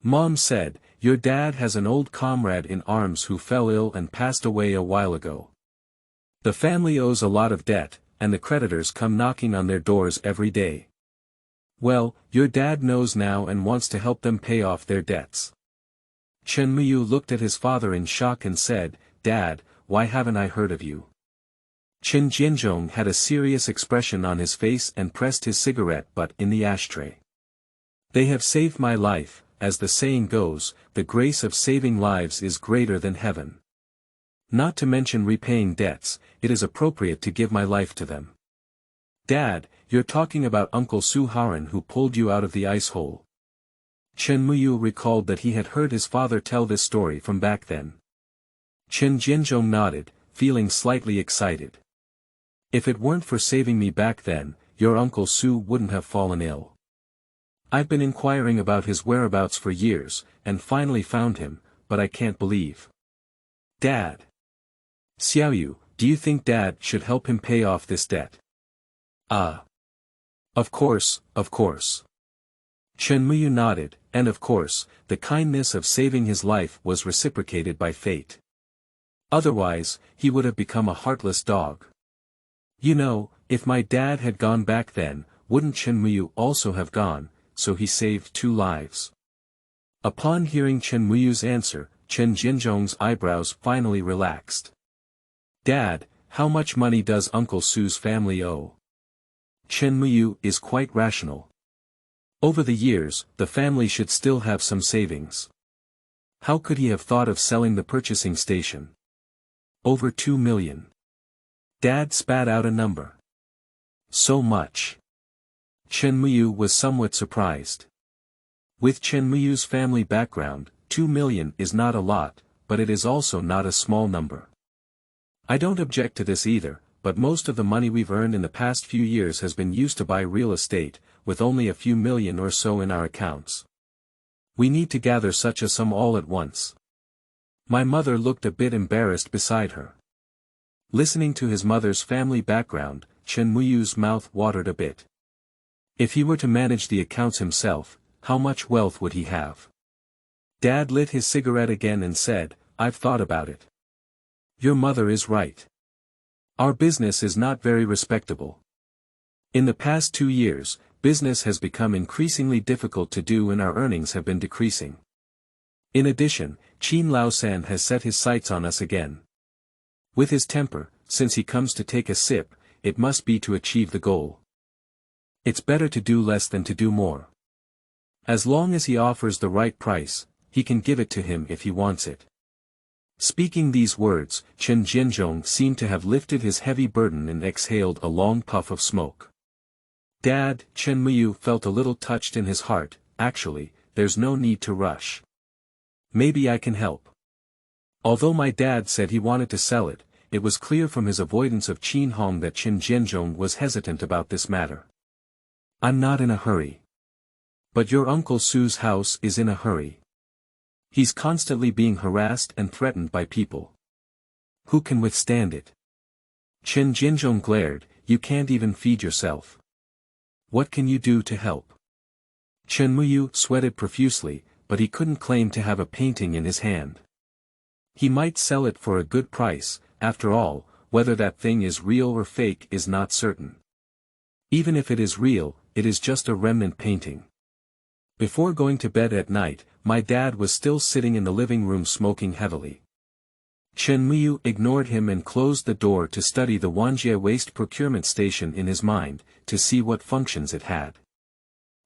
"Mom said, your dad has an old comrade in arms who fell ill and passed away a while ago. The family owes a lot of debt, and the creditors come knocking on their doors every day. Well, your dad knows now and wants to help them pay off their debts." Chen Muyu looked at his father in shock and said, "Dad, why haven't I heard of you?" Chen Jinzhong had a serious expression on his face and pressed his cigarette butt in the ashtray. "They have saved my life, as the saying goes, the grace of saving lives is greater than heaven. Not to mention repaying debts, it is appropriate to give my life to them. Dad, you're talking about Uncle Su Haran who pulled you out of the ice hole. Chen Muyu recalled that he had heard his father tell this story from back then. Chen Jinzhong nodded, feeling slightly excited. If it weren't for saving me back then, your Uncle Su wouldn't have fallen ill. I've been inquiring about his whereabouts for years, and finally found him, but I can't believe. Dad. Xiaoyu, do you think Dad should help him pay off this debt? Of course, of course. Chen Muyu nodded, and of course, the kindness of saving his life was reciprocated by fate. Otherwise, he would have become a heartless dog. You know, if my dad had gone back then, wouldn't Chen Muyu also have gone, so he saved 2 lives. Upon hearing Chen Muyu's answer, Chen Jinzhong's eyebrows finally relaxed. Dad, how much money does Uncle Su's family owe? Chen Muyu is quite rational. Over the years, the family should still have some savings. How could he have thought of selling the purchasing station? Over 2 million. Dad spat out a number. So much. Chen Muyu was somewhat surprised. With Chen Muyu's family background, 2 million is not a lot, but it is also not a small number. I don't object to this either, but most of the money we've earned in the past few years has been used to buy real estate, with only a few million or so in our accounts. We need to gather such a sum all at once. My mother looked a bit embarrassed beside her. Listening to his mother's family background, Chen Muyu's mouth watered a bit. If he were to manage the accounts himself, how much wealth would he have? Dad lit his cigarette again and said, I've thought about it. Your mother is right. Our business is not very respectable. In the past 2 years, business has become increasingly difficult to do and our earnings have been decreasing. In addition, Qin Laosan has set his sights on us again. With his temper, since he comes to take a sip, it must be to achieve the goal. It's better to do less than to do more. As long as he offers the right price, he can give it to him if he wants it. Speaking these words, Chen Jinzhong seemed to have lifted his heavy burden and exhaled a long puff of smoke. Dad, Chen Muyu felt a little touched in his heart. Actually, there's no need to rush. Maybe I can help. Although my dad said he wanted to sell it, it was clear from his avoidance of Qin Hong that Chen Jinzhong was hesitant about this matter. I'm not in a hurry. But your Uncle Su's house is in a hurry. He's constantly being harassed and threatened by people. Who can withstand it? Chen Jinzhong glared, you can't even feed yourself. What can you do to help? Chen Muyu sweated profusely, but he couldn't claim to have a painting in his hand. He might sell it for a good price, after all, whether that thing is real or fake is not certain. Even if it is real, it is just a remnant painting. Before going to bed at night, my dad was still sitting in the living room smoking heavily. Chen Muyu ignored him and closed the door to study the Wanjie waste procurement station in his mind, to see what functions it had.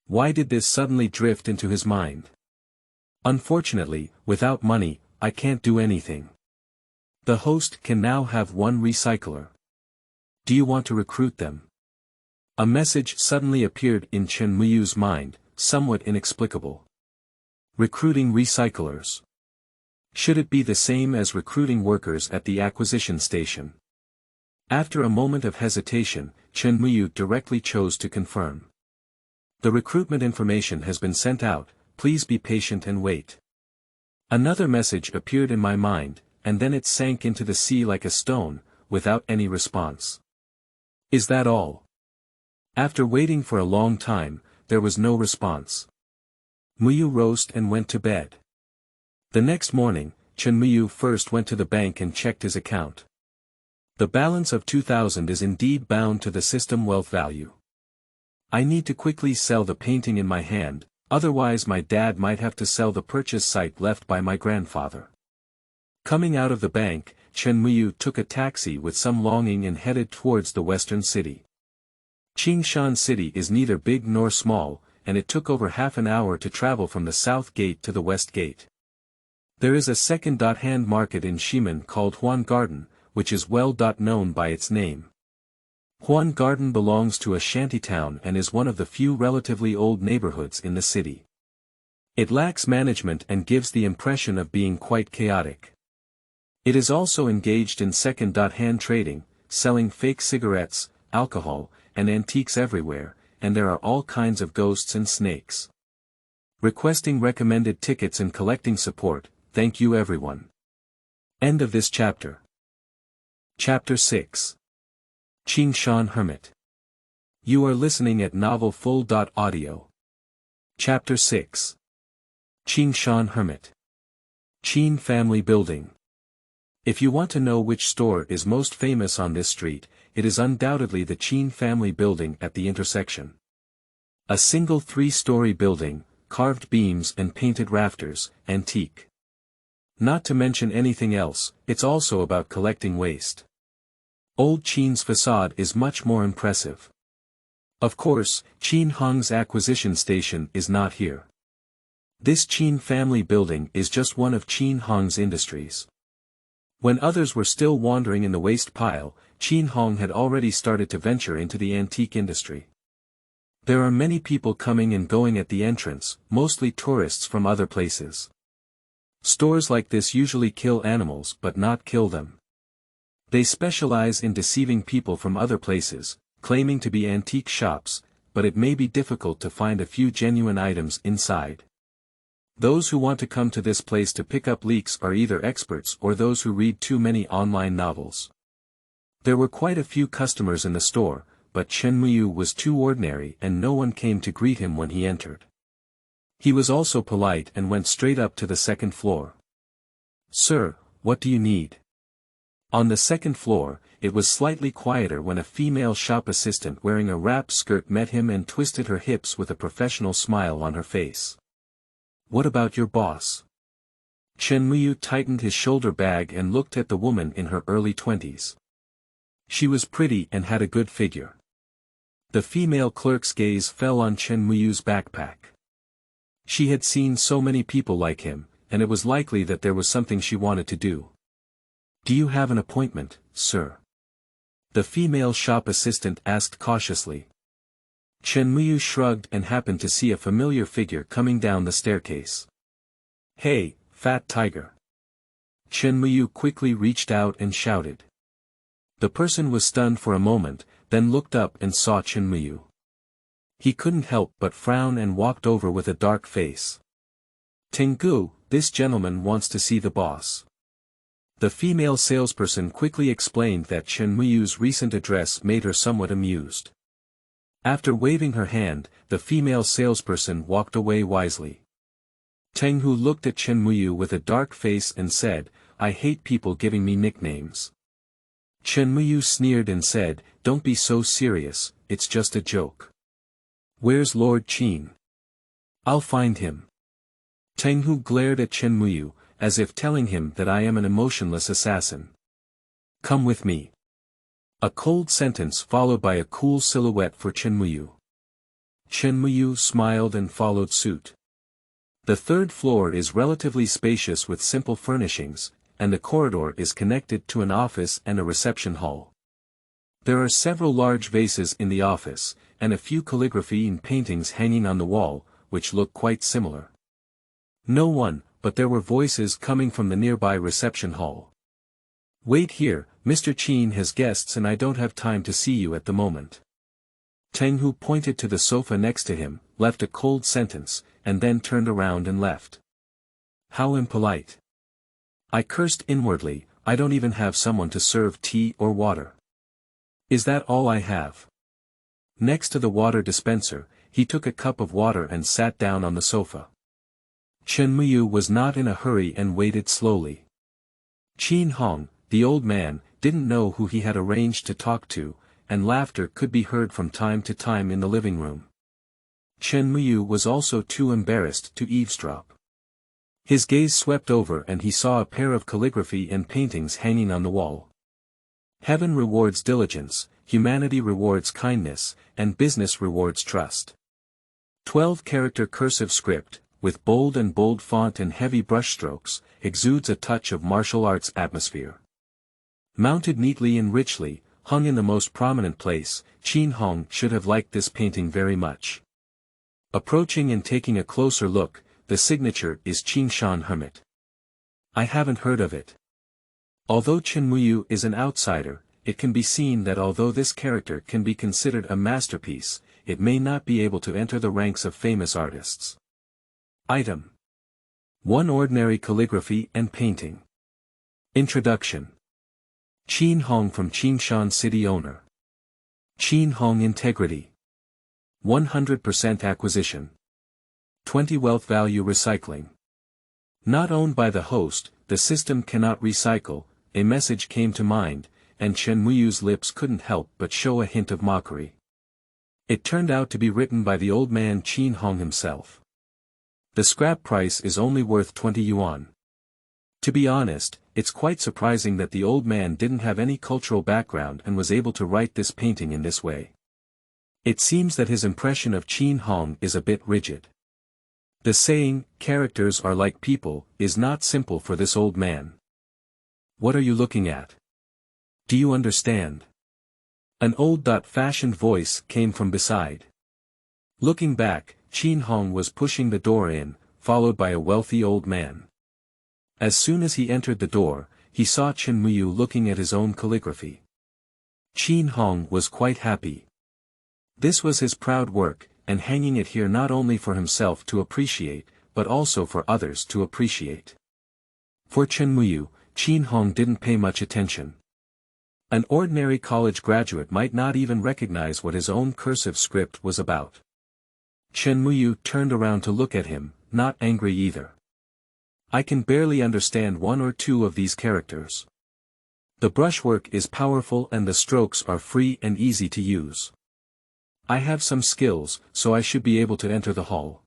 Why did this suddenly drift into his mind? Unfortunately, without money, I can't do anything. The host can now have 1 recycler. Do you want to recruit them? A message suddenly appeared in Chen Muyu's mind, somewhat inexplicable. Recruiting recyclers. Should it be the same as recruiting workers at the acquisition station? After a moment of hesitation, Chen Muyu directly chose to confirm. The recruitment information has been sent out, please be patient and wait. Another message appeared in my mind, and then it sank into the sea like a stone, without any response. Is that all? After waiting for a long time, there was no response. Muyu rose and went to bed. The next morning, Chen Muyu first went to the bank and checked his account. The balance of 2,000 is indeed bound to the system wealth value. I need to quickly sell the painting in my hand, otherwise my dad might have to sell the purchase site left by my grandfather. Coming out of the bank, Chen Muyu took a taxi with some longing and headed towards the western city. Qingshan City is neither big nor small, and it took over half an hour to travel from the south gate to the west gate. There is a second-hand market in Ximen called Huan Garden, which is well known by its name. Huan Garden belongs to a shantytown and is one of the few relatively old neighborhoods in the city. It lacks management and gives the impression of being quite chaotic. It is also engaged in second-hand trading, selling fake cigarettes, alcohol, and antiques everywhere, and there are all kinds of ghosts and snakes. Requesting recommended tickets and collecting support, thank you everyone. End of this chapter. Chapter 6. Qin Shan Hermit. You are listening at novelfull.audio. Chapter 6. Qin Shan Hermit. Qin Family Building. If you want to know which store is most famous on this street, it is undoubtedly the Qin Family Building at the intersection. A single 3-story building, carved beams and painted rafters, antique. Not to mention anything else, it's also about collecting waste. Old Qin's facade is much more impressive. Of course, Qin Hong's acquisition station is not here. This Qin Family Building is just one of Qin Hong's industries. When others were still wandering in the waste pile, Qin Hong had already started to venture into the antique industry. There are many people coming and going at the entrance, mostly tourists from other places. Stores like this usually kill animals but not kill them. They specialize in deceiving people from other places, claiming to be antique shops, but it may be difficult to find a few genuine items inside. Those who want to come to this place to pick up leaks are either experts or those who read too many online novels. There were quite a few customers in the store, but Chen Muyu was too ordinary and no one came to greet him when he entered. He was also polite and went straight up to the second floor. "Sir, what do you need?" On the second floor, it was slightly quieter when a female shop assistant wearing a wrap skirt met him and twisted her hips with a professional smile on her face. "What about your boss?" Chen Muyu tightened his shoulder bag and looked at the woman in her early 20s. She was pretty and had a good figure. The female clerk's gaze fell on Chen Muyu's backpack. She had seen so many people like him, and it was likely that there was something she wanted to do. "Do you have an appointment, sir?" the female shop assistant asked cautiously. Chen Muyu shrugged and happened to see a familiar figure coming down the staircase. "Hey, fat tiger!" Chen Muyu quickly reached out and shouted. The person was stunned for a moment, then looked up and saw Chen Muyu. He couldn't help but frown and walked over with a dark face. "Tengu, this gentleman wants to see the boss." The female salesperson quickly explained that Chen Muyu's recent address made her somewhat amused. After waving her hand, the female salesperson walked away wisely. Tenghu looked at Chen Muyu with a dark face and said, "I hate people giving me nicknames." Chen Muyu sneered and said, "Don't be so serious, it's just a joke." "Where's Lord Qin?" "I'll find him." Tenghu glared at Chen Muyu, as if telling him that I am an emotionless assassin. "Come with me." A cold sentence followed by a cool silhouette for Chen Muyu. Chen Muyu smiled and followed suit. The third floor is relatively spacious with simple furnishings, and the corridor is connected to an office and a reception hall. There are several large vases in the office, and a few calligraphy and paintings hanging on the wall, which look quite similar. No one, but there were voices coming from the nearby reception hall. "Wait here, Mr. Qin has guests and I don't have time to see you at the moment." Tenghu pointed to the sofa next to him, left a cold sentence, and then turned around and left. How impolite. I cursed inwardly, I don't even have someone to serve tea or water. Is that all I have? Next to the water dispenser, he took a cup of water and sat down on the sofa. Chen Muyu was not in a hurry and waited slowly. Qin Hong, the old man, didn't know who he had arranged to talk to, and laughter could be heard from time to time in the living room. Chen Muyu was also too embarrassed to eavesdrop. His gaze swept over and he saw a pair of calligraphy and paintings hanging on the wall. Heaven rewards diligence, humanity rewards kindness, and business rewards trust. 12-character cursive script, with bold font and heavy brushstrokes, exudes a touch of martial arts atmosphere. Mounted neatly and richly, hung in the most prominent place, Qin Hong should have liked this painting very much. Approaching and taking a closer look, the signature is Qin Shan Hermit. I haven't heard of it. Although Chen Muyu is an outsider, it can be seen that although this character can be considered a masterpiece, it may not be able to enter the ranks of famous artists. Item 1. Ordinary calligraphy and painting. Introduction. Qin Hong from Qingshan City owner. Qin Hong integrity. 100% acquisition. 20 wealth value recycling. Not owned by the host, the system cannot recycle, a message came to mind, and Chen Muyu's lips couldn't help but show a hint of mockery. It turned out to be written by the old man Qin Hong himself. The scrap price is only worth 20 yuan. To be honest, it's quite surprising that the old man didn't have any cultural background and was able to write this painting in this way. It seems that his impression of Qin Hong is a bit rigid. The saying, characters are like people, is not simple for this old man. What are you looking at? Do you understand? An old-fashioned voice came from beside. Looking back, Qin Hong was pushing the door in, followed by a wealthy old man. As soon as he entered the door, he saw Chen Muyu looking at his own calligraphy. Qin Hong was quite happy. This was his proud work, and hanging it here not only for himself to appreciate, but also for others to appreciate. For Chen Muyu, Qin Hong didn't pay much attention. An ordinary college graduate might not even recognize what his own cursive script was about. Chen Muyu turned around to look at him, not angry either. I can barely understand one or two of these characters. The brushwork is powerful and the strokes are free and easy to use. I have some skills, so I should be able to enter the hall.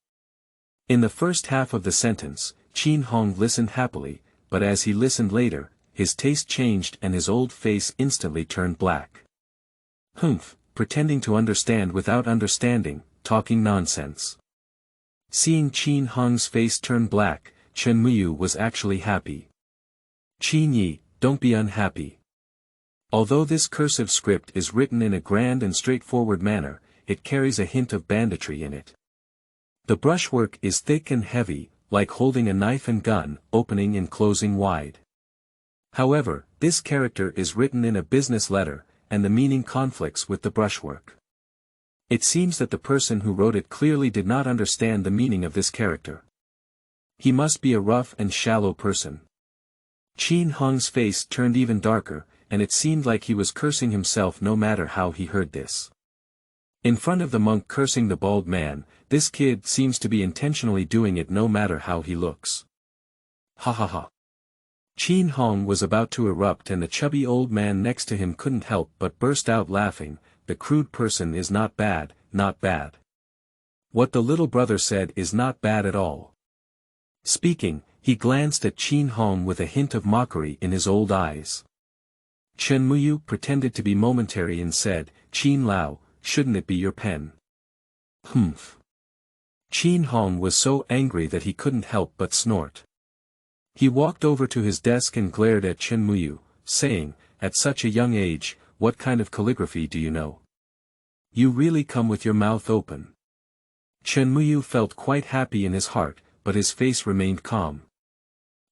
In the first half of the sentence, Qin Hong listened happily, but as he listened later, his taste changed and his old face instantly turned black. Humph, pretending to understand without understanding, talking nonsense. Seeing Qin Hong's face turn black, Chen Muyu was actually happy. Qin Yi, don't be unhappy. Although this cursive script is written in a grand and straightforward manner, it carries a hint of banditry in it. The brushwork is thick and heavy, like holding a knife and gun, opening and closing wide. However, this character is written in a business letter, and the meaning conflicts with the brushwork. It seems that the person who wrote it clearly did not understand the meaning of this character. He must be a rough and shallow person. Qin Hong's face turned even darker, and it seemed like he was cursing himself no matter how he heard this. In front of the monk cursing the bald man, this kid seems to be intentionally doing it no matter how he looks. Ha ha ha. Qin Hong was about to erupt and the chubby old man next to him couldn't help but burst out laughing. The crude person is not bad, not bad. What the little brother said is not bad at all. Speaking, he glanced at Qin Hong with a hint of mockery in his old eyes. Chen Muyu pretended to be momentary and said, Qin Lao, shouldn't it be your pen? Humph. Qin Hong was so angry that he couldn't help but snort. He walked over to his desk and glared at Chen Muyu, saying, at such a young age, what kind of calligraphy do you know? You really come with your mouth open. Chen Muyu felt quite happy in his heart, but his face remained calm.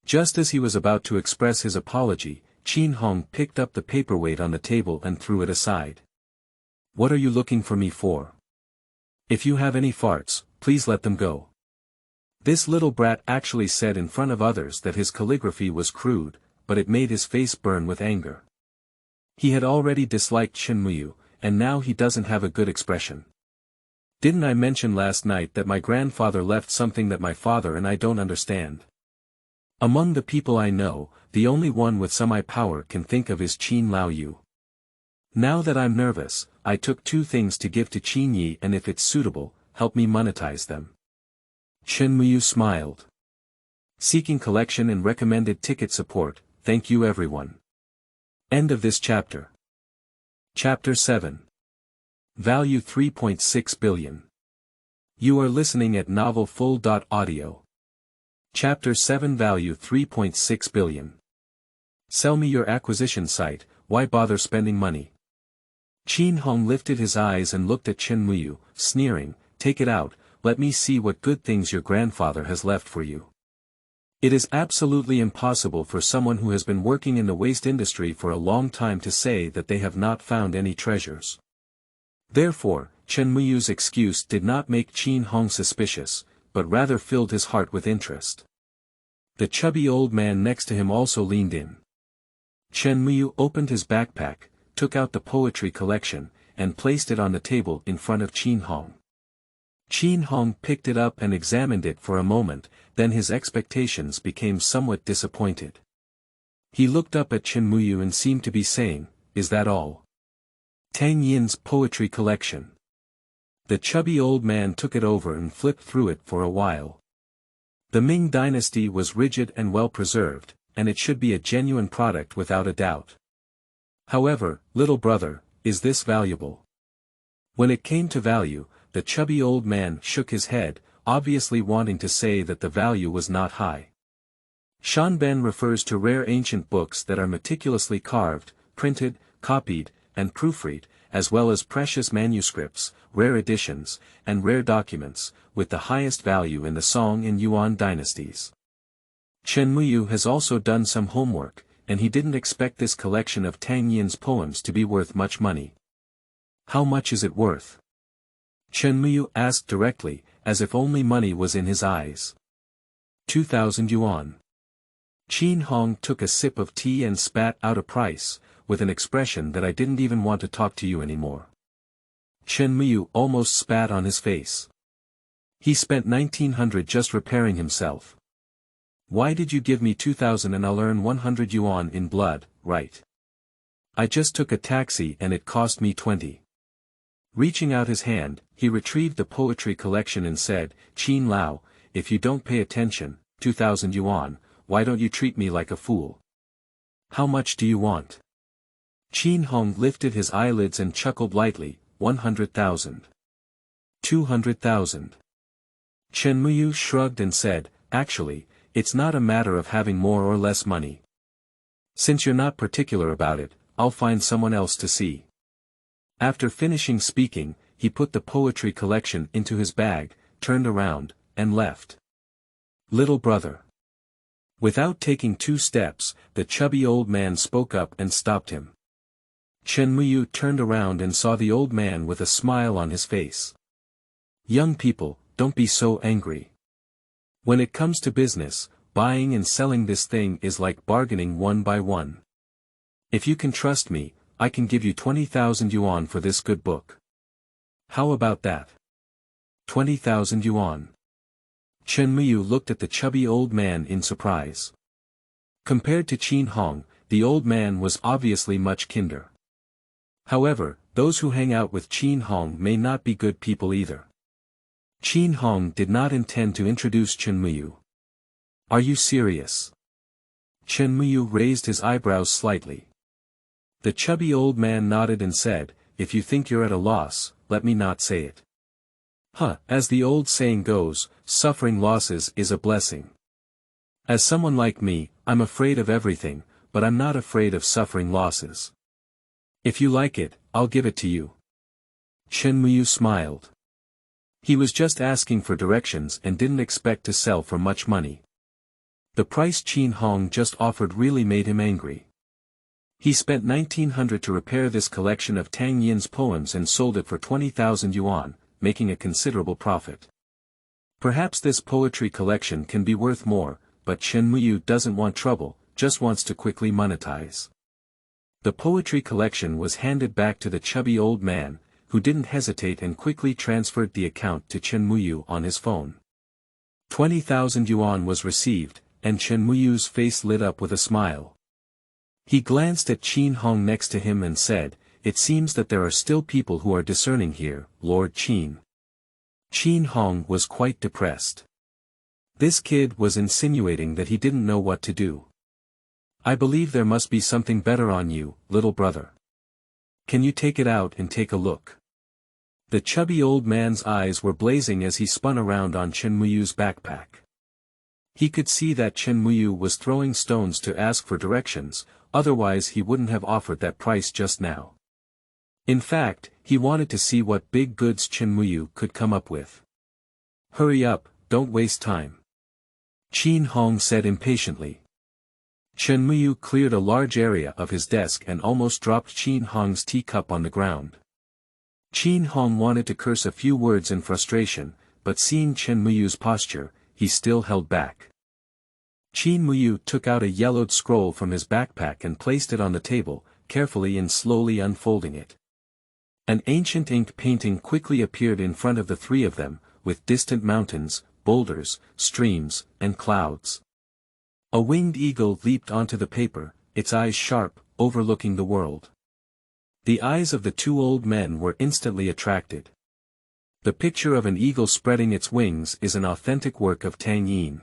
Just as he was about to express his apology, Qin Hong picked up the paperweight on the table and threw it aside. What are you looking for me for? If you have any farts, please let them go. This little brat actually said in front of others that his calligraphy was crude, but it made his face burn with anger. He had already disliked Chen Muyu, and now he doesn't have a good expression. Didn't I mention last night that my grandfather left something that my father and I don't understand? Among the people I know, the only one with some power can think of is Qin Lao Yu. Now that I'm nervous, I took 2 things to give to Qin Yi, and if it's suitable, help me monetize them. Chen Muyu smiled. Seeking collection and recommended ticket support, thank you everyone. End of this chapter. Chapter 7. Value 3.6 billion. You are listening at Novel Full. Audio. Chapter 7 Value 3.6 billion. Sell me your acquisition site, why bother spending money? Chen Hong lifted his eyes and looked at Chen Muyu, sneering, take it out, let me see what good things your grandfather has left for you. It is absolutely impossible for someone who has been working in the waste industry for a long time to say that they have not found any treasures. Therefore, Chen Muyu's excuse did not make Chen Hong suspicious, but rather filled his heart with interest. The chubby old man next to him also leaned in. Chen Muyu opened his backpack, took out the poetry collection, and placed it on the table in front of Chen Hong. Chen Hong picked it up and examined it for a moment, then his expectations became somewhat disappointed. He looked up at Chen Muyu and seemed to be saying, is that all? Tang Yin's poetry collection. The chubby old man took it over and flipped through it for a while. The Ming Dynasty was rigid and well preserved, and it should be a genuine product without a doubt. However, little brother, is this valuable? When it came to value, the chubby old man shook his head, obviously wanting to say that the value was not high. Shanben refers to rare ancient books that are meticulously carved, printed, copied, and proofread, as well as precious manuscripts, rare editions, and rare documents, with the highest value in the Song and Yuan dynasties. Chen Muyu has also done some homework, and he didn't expect this collection of Tang Yin's poems to be worth much money. How much is it worth? Chen Muyu asked directly, as if only money was in his eyes. 2,000 yuan. Chen Hong took a sip of tea and spat out a price, with an expression that I didn't even want to talk to you anymore. Chen Muyu almost spat on his face. He spent 1,900 just repairing himself. Why did you give me 2,000 and I'll earn 100 yuan in blood, right? I just took a taxi and it cost me 20. Reaching out his hand, he retrieved the poetry collection and said, Chen Lao, if you don't pay attention, 2,000 yuan, why don't you treat me like a fool? How much do you want? Chen Hong lifted his eyelids and chuckled lightly, 100,000. 200,000. Chen Muyu shrugged and said, actually, it's not a matter of having more or less money. Since you're not particular about it, I'll find someone else to see. After finishing speaking, he put the poetry collection into his bag, turned around, and left. Little brother. Without taking 2 steps, the chubby old man spoke up and stopped him. Chen Muyu turned around and saw the old man with a smile on his face. Young people, don't be so angry. When it comes to business, buying and selling this thing is like bargaining one by one. If you can trust me, I can give you 20,000 yuan for this good book. How about that? 20,000 yuan. Chen Muyu looked at the chubby old man in surprise. Compared to Chen Hong, the old man was obviously much kinder. However, those who hang out with Chen Hong may not be good people either. Chen Hong did not intend to introduce Chen Muyu. Are you serious? Chen Muyu raised his eyebrows slightly. The chubby old man nodded and said, if you think you're at a loss, let me not say it. As the old saying goes, suffering losses is a blessing. As someone like me, I'm afraid of everything, but I'm not afraid of suffering losses. If you like it, I'll give it to you. Chen Muyu smiled. He was just asking for directions and didn't expect to sell for much money. The price Chen Hong just offered really made him angry. He spent 1,900 to repair this collection of Tang Yin's poems and sold it for 20,000 yuan, making a considerable profit. Perhaps this poetry collection can be worth more, but Chen Muyu doesn't want trouble, just wants to quickly monetize. The poetry collection was handed back to the chubby old man, who didn't hesitate and quickly transferred the account to Chen Muyu on his phone. 20,000 yuan was received, and Chen Muyu's face lit up with a smile. He glanced at Chen Hong next to him and said, it seems that there are still people who are discerning here, Lord Chen. Chen Hong was quite depressed. This kid was insinuating that he didn't know what to do. I believe there must be something better on you, little brother. Can you take it out and take a look? The chubby old man's eyes were blazing as he spun around on Chen Muyu's backpack. He could see that Chen Muyu was throwing stones to ask for directions, otherwise he wouldn't have offered that price just now. In fact, he wanted to see what big goods Chen Muyu could come up with. Hurry up, don't waste time. Qin Hong said impatiently. Chen Muyu cleared a large area of his desk and almost dropped Qin Hong's teacup on the ground. Qin Hong wanted to curse a few words in frustration, but seeing Chen Muyu's posture, he still held back. Qin Muyu took out a yellowed scroll from his backpack and placed it on the table, carefully and slowly unfolding it. An ancient ink painting quickly appeared in front of the three of them, with distant mountains, boulders, streams, and clouds. A winged eagle leaped onto the paper, its eyes sharp, overlooking the world. The eyes of the two old men were instantly attracted. The picture of an eagle spreading its wings is an authentic work of Tang Yin.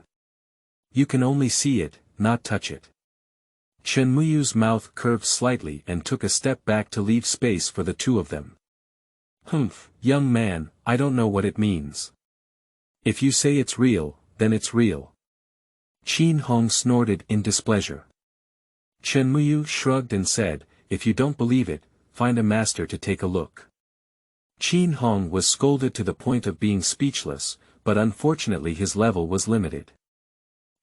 You can only see it, not touch it. Chen Muyu's mouth curved slightly and took a step back to leave space for the two of them. Humph, young man, I don't know what it means. If you say it's real, then it's real. Qin Hong snorted in displeasure. Chen Muyu shrugged and said, if you don't believe it, find a master to take a look. Qin Hong was scolded to the point of being speechless, but unfortunately his level was limited.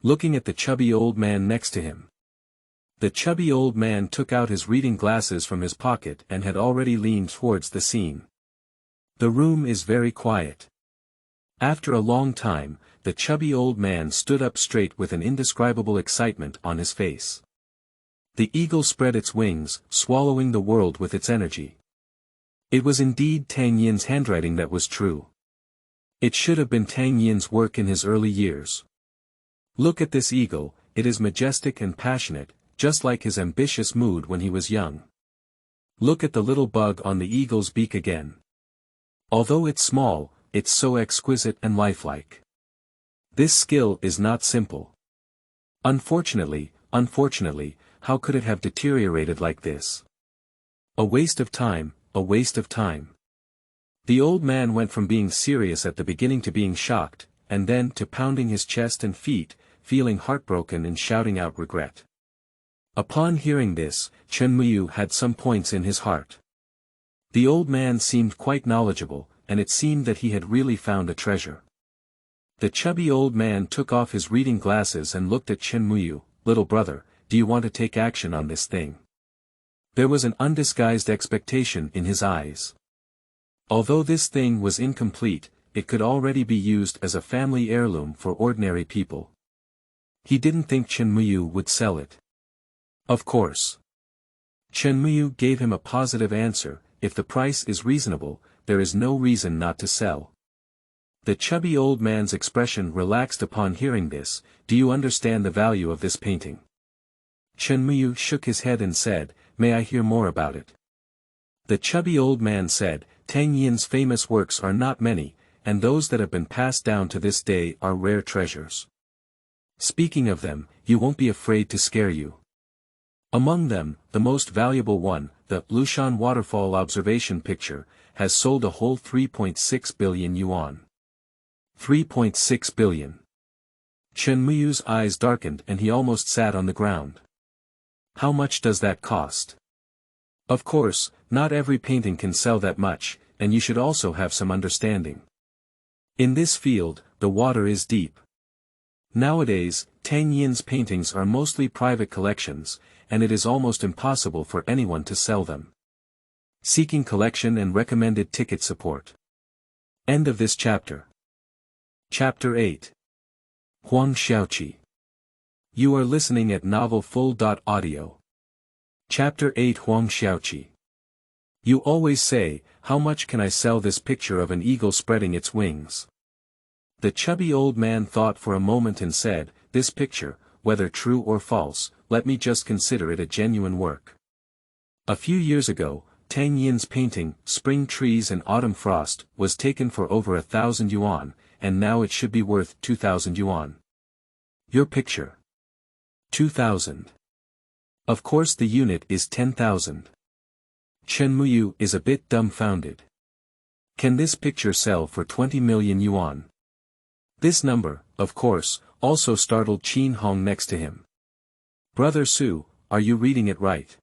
Looking at the chubby old man next to him. The chubby old man took out his reading glasses from his pocket and had already leaned towards the scene. The room is very quiet. After a long time, the chubby old man stood up straight with an indescribable excitement on his face. The eagle spread its wings, swallowing the world with its energy. It was indeed Tang Yin's handwriting that was true. It should have been Tang Yin's work in his early years. Look at this eagle, it is majestic and passionate, just like his ambitious mood when he was young. Look at the little bug on the eagle's beak again. Although it's small, it's so exquisite and lifelike. This skill is not simple. Unfortunately, how could it have deteriorated like this? A waste of time, a waste of time. The old man went from being serious at the beginning to being shocked, and then to pounding his chest and feet, feeling heartbroken and shouting out regret. Upon hearing this, Chen Muyu had some points in his heart. The old man seemed quite knowledgeable, and it seemed that he had really found a treasure. The chubby old man took off his reading glasses and looked at Chen Muyu. Little brother, do you want to take action on this thing? There was an undisguised expectation in his eyes. Although this thing was incomplete, it could already be used as a family heirloom for ordinary people. He didn't think Chen Muyu would sell it. Of course. Chen Muyu gave him a positive answer, if the price is reasonable, there is no reason not to sell. The chubby old man's expression relaxed upon hearing this. Do you understand the value of this painting? Chen Muyu shook his head and said, may I hear more about it? The chubby old man said, Tang Yin's famous works are not many, and those that have been passed down to this day are rare treasures. Speaking of them, you won't be afraid to scare you. Among them, the most valuable one, the Lushan Waterfall Observation Picture, has sold a whole 3.6 billion yuan. 3.6 billion. Chen Muyu's eyes darkened and he almost sat on the ground. How much does that cost? Of course, not every painting can sell that much, and you should also have some understanding. In this field, the water is deep. Nowadays, Tang Yin's paintings are mostly private collections, and it is almost impossible for anyone to sell them. Seeking collection and recommended ticket support. End of this chapter. Chapter 8. Huang Xiaoqi. You are listening at novelfull.audio. Chapter 8 Huang Xiaoqi. You always say, how much can I sell this picture of an eagle spreading its wings? The chubby old man thought for a moment and said, this picture, whether true or false, let me just consider it a genuine work. A few years ago, Tang Yin's painting, Spring Trees and Autumn Frost, was taken for over 1,000 yuan, and now it should be worth 2,000 yuan. Your picture. 2,000. Of course the unit is 10,000. Chen Muyu is a bit dumbfounded. Can this picture sell for 20 million yuan? This number, of course, also startled Qin Hong next to him. Brother Su, are you reading it right?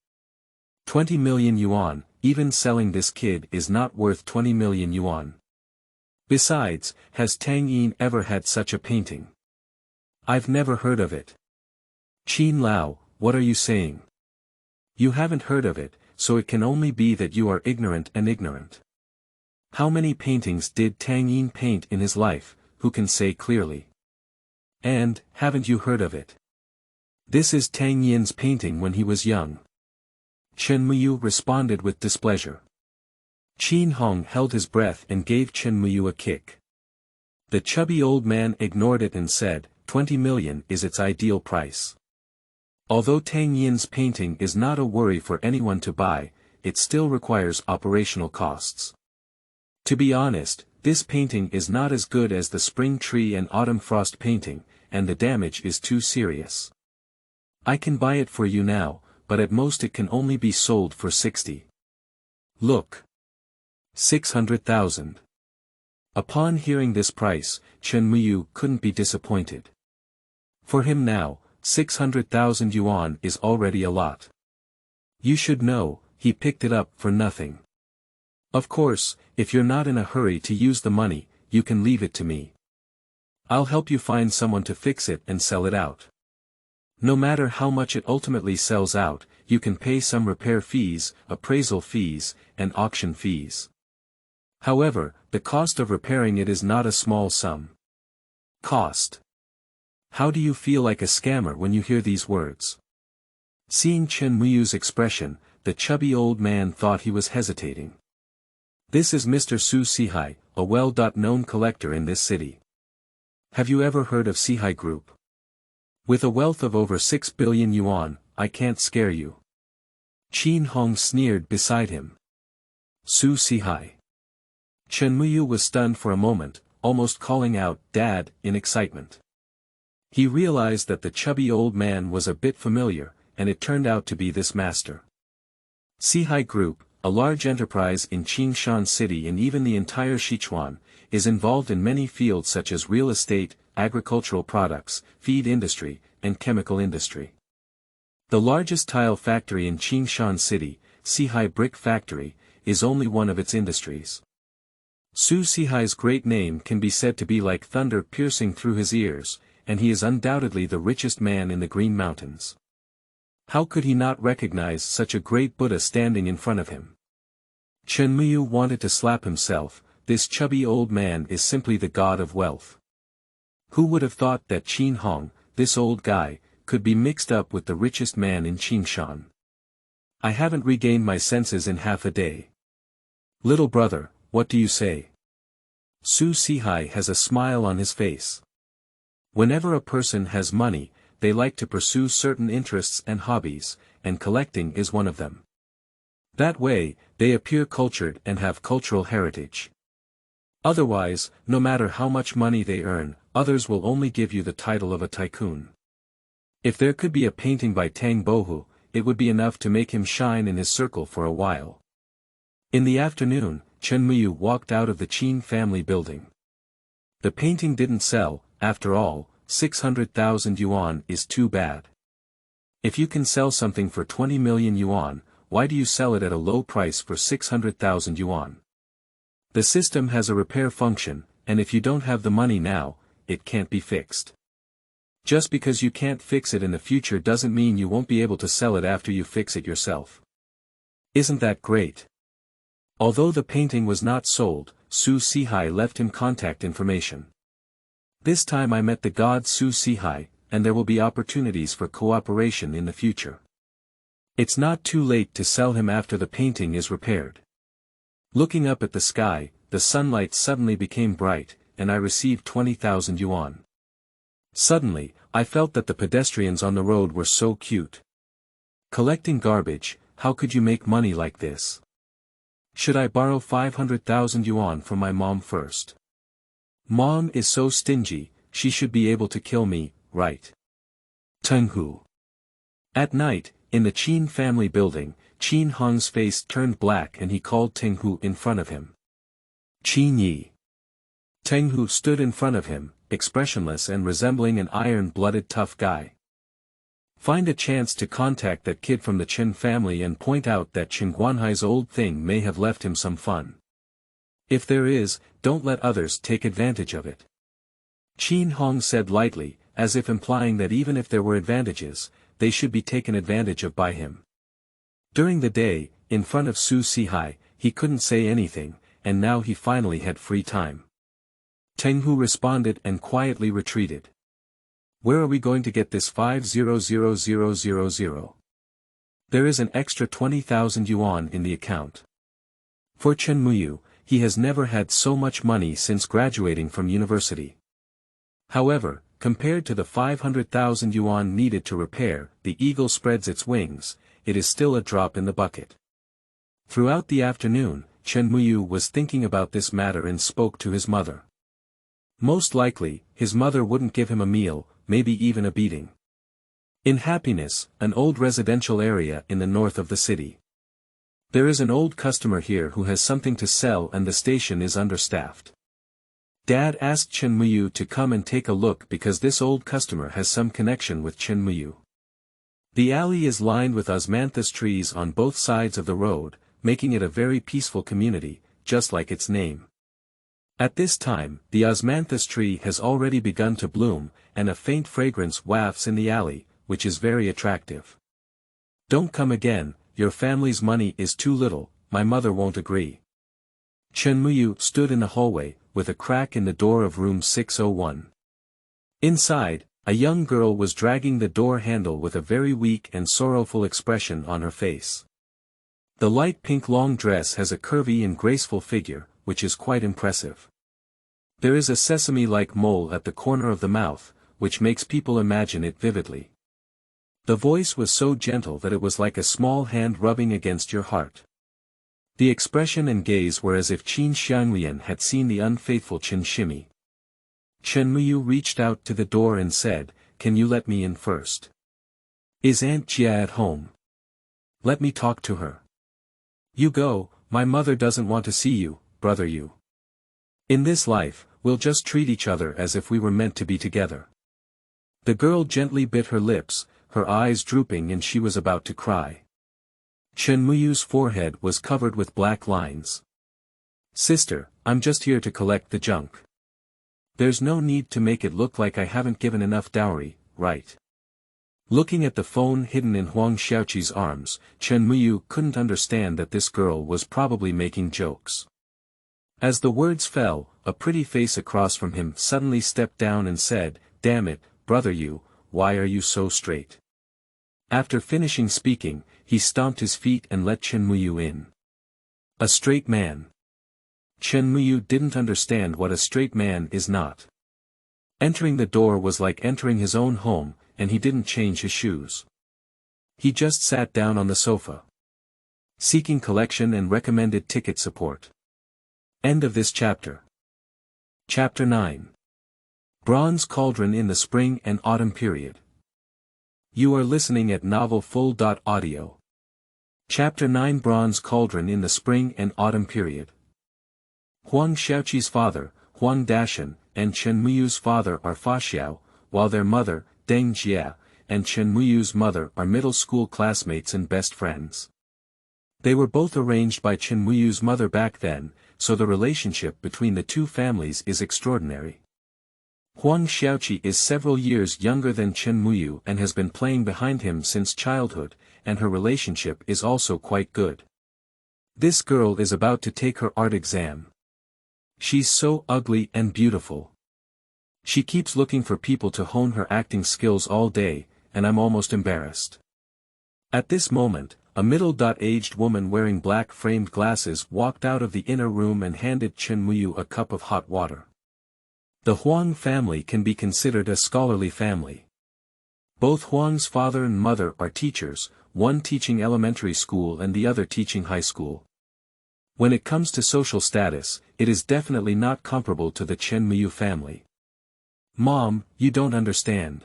20 million yuan, even selling this kid is not worth 20 million yuan. Besides, has Tang Yin ever had such a painting? I've never heard of it. Qin Lao, what are you saying? You haven't heard of it, so it can only be that you are ignorant and ignorant. How many paintings did Tang Yin paint in his life, who can say clearly? And, haven't you heard of it? This is Tang Yin's painting when he was young. Chen Muyu responded with displeasure. Qin Hong held his breath and gave Chen Muyu a kick. The chubby old man ignored it and said, 20 million is its ideal price. Although Tang Yin's painting is not a worry for anyone to buy, it still requires operational costs. To be honest, this painting is not as good as the spring tree and autumn frost painting, and the damage is too serious. I can buy it for you now, but at most it can only be sold for 60. Look. 600,000. Upon hearing this price, Chen Muyu couldn't be disappointed. For him now, 600,000 yuan is already a lot. You should know, he picked it up for nothing. Of course, if you're not in a hurry to use the money, you can leave it to me. I'll help you find someone to fix it and sell it out. No matter how much it ultimately sells out, you can pay some repair fees, appraisal fees, and auction fees. However, the cost of repairing it is not a small sum. Cost. How do you feel like a scammer when you hear these words? Seeing Chen Muyu's expression, the chubby old man thought he was hesitating. This is Mr. Su Sihai, a well-known collector in this city. Have you ever heard of Sihai Group? With a wealth of over 6 billion yuan, I can't scare you. Qin Hong sneered beside him. Su Sihai. Chen Muyu was stunned for a moment, almost calling out, "Dad," in excitement. He realized that the chubby old man was a bit familiar, and it turned out to be this master. Sihai Group, a large enterprise in Qingshan City and even the entire Sichuan, is involved in many fields such as real estate, agricultural products, feed industry, and chemical industry. The largest tile factory in Qingshan City, Sihai Brick Factory, is only one of its industries. Su Sihai's great name can be said to be like thunder piercing through his ears, and he is undoubtedly the richest man in the Green Mountains. How could he not recognize such a great Buddha standing in front of him? Chen Muyu wanted to slap himself. This chubby old man is simply the god of wealth. Who would have thought that Qin Hong, this old guy, could be mixed up with the richest man in Qingshan? I haven't regained my senses in half a day. Little brother, what do you say? Su Sihai has a smile on his face. Whenever a person has money, they like to pursue certain interests and hobbies, and collecting is one of them. That way, they appear cultured and have cultural heritage. Otherwise, no matter how much money they earn, others will only give you the title of a tycoon. If there could be a painting by Tang Bohu, it would be enough to make him shine in his circle for a while. In the afternoon, Chen Muyu walked out of the Qin family building. The painting didn't sell, after all, 600,000 yuan is too bad. If you can sell something for 20 million yuan, why do you sell it at a low price for 600,000 yuan? The system has a repair function, and if you don't have the money now, it can't be fixed. Just because you can't fix it in the future doesn't mean you won't be able to sell it after you fix it yourself. Isn't that great? Although the painting was not sold, Su Sihai left him contact information. This time I met the god Su Sihai, and there will be opportunities for cooperation in the future. It's not too late to sell him after the painting is repaired. Looking up at the sky, the sunlight suddenly became bright, and I received 20,000 yuan. Suddenly, I felt that the pedestrians on the road were so cute. Collecting garbage, how could you make money like this? Should I borrow 500,000 yuan from my mom first? Mom is so stingy, she should be able to kill me, right? Tenghu. At night, in the Qin family building, Qin Hong's face turned black and he called Tenghu in front of him. Qin Yi. Tang Hu stood in front of him, expressionless and resembling an iron-blooded tough guy. Find a chance to contact that kid from the Chen family and point out that Chen Guanhai's old thing may have left him some fun. If there is, don't let others take advantage of it. Qin Hong said lightly, as if implying that even if there were advantages, they should be taken advantage of by him. During the day, in front of Su Sihai, he couldn't say anything, and now he finally had free time. Tang Hu responded and quietly retreated. Where are we going to get this 500,000? There is an extra 20,000 yuan in the account. For Chen Muyu, he has never had so much money since graduating from university. However, compared to the 500,000 yuan needed to repair, the eagle spreads its wings, it is still a drop in the bucket. Throughout the afternoon, Chen Muyu was thinking about this matter and spoke to his mother. Most likely, his mother wouldn't give him a meal, maybe even a beating. In Happiness, an old residential area in the north of the city. There is an old customer here who has something to sell and the station is understaffed. Dad asked Chen Muyu to come and take a look because this old customer has some connection with Chen Muyu. The alley is lined with osmanthus trees on both sides of the road, making it a very peaceful community, just like its name. At this time, the osmanthus tree has already begun to bloom, and a faint fragrance wafts in the alley, which is very attractive. Don't come again, your family's money is too little, my mother won't agree. Chen Muyu stood in the hallway, with a crack in the door of room 601. Inside, a young girl was dragging the door handle with a very weak and sorrowful expression on her face. The light pink long dress has a curvy and graceful figure, which is quite impressive. There is a sesame-like mole at the corner of the mouth, which makes people imagine it vividly. The voice was so gentle that it was like a small hand rubbing against your heart. The expression and gaze were as if Qin Xianglian had seen the unfaithful Chen Shimi. Chen Muyu reached out to the door and said, "Can you let me in first? Is Aunt Jia at home? Let me talk to her." "You go, my mother doesn't want to see you, brother you. In this life, we'll just treat each other as if we were meant to be together." The girl gently bit her lips, her eyes drooping and she was about to cry. Chen Muyu's forehead was covered with black lines. "Sister, I'm just here to collect the junk. There's no need to make it look like I haven't given enough dowry, right?" Looking at the phone hidden in Huang Xiaoqi's arms, Chen Muyu couldn't understand that this girl was probably making jokes. As the words fell, a pretty face across from him suddenly stepped down and said, "Damn it, brother you, why are you so straight?" After finishing speaking, he stomped his feet and let Chen Muyu in. A straight man. Chen Muyu didn't understand what a straight man is not. Entering the door was like entering his own home, and he didn't change his shoes. He just sat down on the sofa. Seeking collection and recommended ticket support. End of this chapter. Chapter 9. Bronze Cauldron in the Spring and Autumn Period. You are listening at novelfull.audio. Chapter 9 Bronze Cauldron in the Spring and Autumn Period. Huang Xiaoqi's father, Huang Dashan, and Chen Muyu's father are Fa Xiao, while their mother, Deng Jia, and Chen Muyu's mother are middle school classmates and best friends. They were both arranged by Chen Muyu's mother back then, so the relationship between the two families is extraordinary. Huang Xiaoqi is several years younger than Chen Muyu and has been playing behind him since childhood, and her relationship is also quite good. This girl is about to take her art exam. She's so ugly and beautiful. She keeps looking for people to hone her acting skills all day, and I'm almost embarrassed. At this moment, a middle-aged woman wearing black-framed glasses walked out of the inner room and handed Chen Muyu a cup of hot water. The Huang family can be considered a scholarly family. Both Huang's father and mother are teachers, one teaching elementary school and the other teaching high school. When it comes to social status, it is definitely not comparable to the Chen Muyu family. "Mom, you don't understand.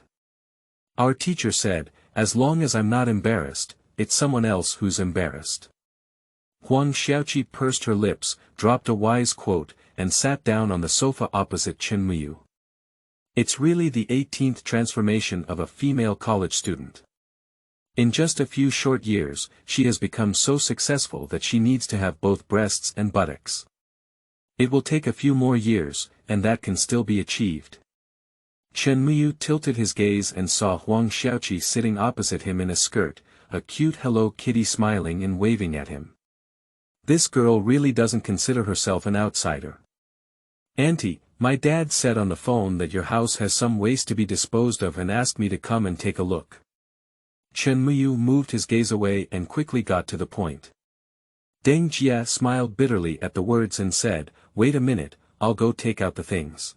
Our teacher said, as long as I'm not embarrassed, it's someone else who's embarrassed." Huang Xiaoqi pursed her lips, dropped a wise quote, and sat down on the sofa opposite Chen Muyu. It's really the 18th transformation of a female college student. In just a few short years, she has become so successful that she needs to have both breasts and buttocks. It will take a few more years, and that can still be achieved. Chen Muyu tilted his gaze and saw Huang Xiaoqi sitting opposite him in a skirt, a cute Hello Kitty smiling and waving at him. This girl really doesn't consider herself an outsider. Auntie, my dad said on the phone that your house has some waste to be disposed of and asked me to come and take a look. Chen Muyu moved his gaze away and quickly got to the point. Deng Jia smiled bitterly at the words and said, "Wait a minute, I'll go take out the things."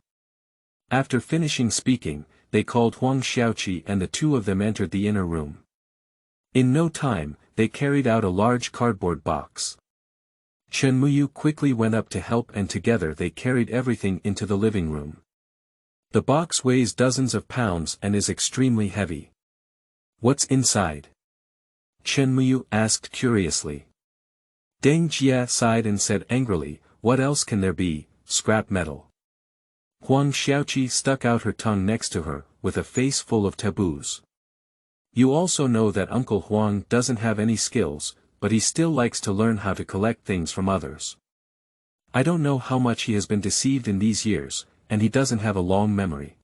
After finishing speaking, they called Huang Xiaoqi and the two of them entered the inner room. In no time, they carried out a large cardboard box. Chen Muyu quickly went up to help and together they carried everything into the living room. The box weighs dozens of pounds and is extremely heavy. "What's inside?" Chen Muyu asked curiously. Deng Jia sighed and said angrily, "What else can there be, scrap metal." Huang Xiaoqi stuck out her tongue next to her, with a face full of taboos. "You also know that Uncle Huang doesn't have any skills, but he still likes to learn how to collect things from others. I don't know how much he has been deceived in these years, and he doesn't have a long memory.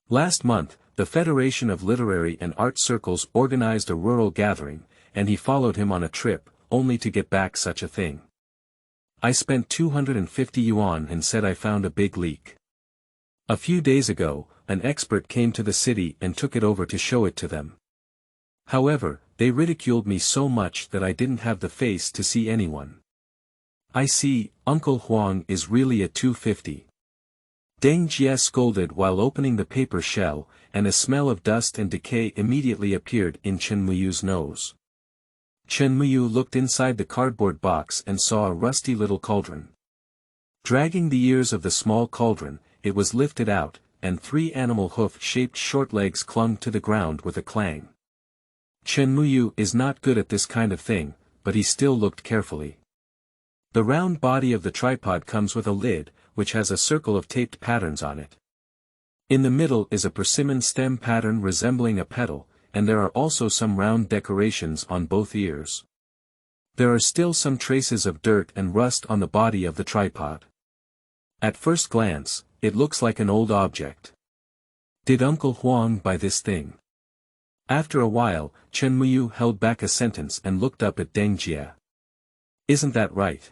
Last month, the Federation of Literary and Art Circles organized a rural gathering, and he followed him on a trip, only to get back such a thing. I spent 250 yuan and said I found a big leak. A few days ago, an expert came to the city and took it over to show it to them. However, they ridiculed me so much that I didn't have the face to see anyone. I see, Uncle Huang is really a 250. Deng Jia scolded while opening the paper shell, and a smell of dust and decay immediately appeared in Chen Muyu's nose. Chen Muyu looked inside the cardboard box and saw a rusty little cauldron. Dragging the ears of the small cauldron, it was lifted out, and 3 animal hoof-shaped short legs clung to the ground with a clang. Chen Muyu is not good at this kind of thing, but he still looked carefully. The round body of the tripod comes with a lid, which has a circle of taped patterns on it. In the middle is a persimmon stem pattern resembling a petal, and there are also some round decorations on both ears. There are still some traces of dirt and rust on the body of the tripod. At first glance, it looks like an old object. Did Uncle Huang buy this thing? After a while, Chen Muyu held back a sentence and looked up at Deng Jia. Isn't that right?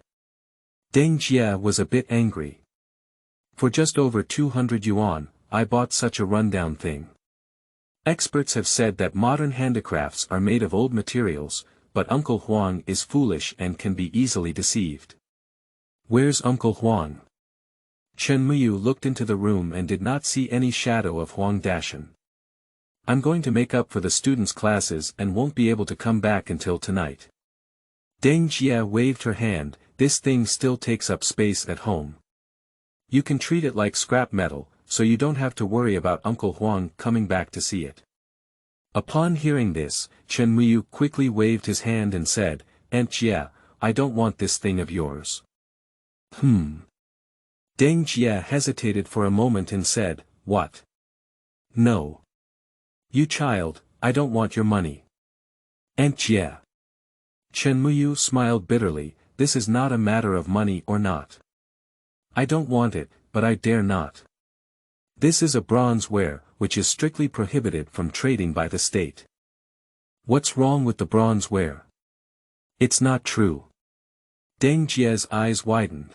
Deng Jia was a bit angry. For just over 200 yuan, I bought such a rundown thing. Experts have said that modern handicrafts are made of old materials, but Uncle Huang is foolish and can be easily deceived. Where's Uncle Huang? Chen Muyu looked into the room and did not see any shadow of Huang Dashan. I'm going to make up for the students' classes and won't be able to come back until tonight. Deng Jia waved her hand, this thing still takes up space at home. You can treat it like scrap metal, so you don't have to worry about Uncle Huang coming back to see it. Upon hearing this, Chen Muyu quickly waved his hand and said, Aunt Jia, I don't want this thing of yours. Deng Jia hesitated for a moment and said, What? No. You child, I don't want your money. Aunt Jia. Chen Muyu smiled bitterly, this is not a matter of money or not. I don't want it, but I dare not. This is a bronze ware, which is strictly prohibited from trading by the state. What's wrong with the bronze ware? It's not true. Deng Jia's eyes widened.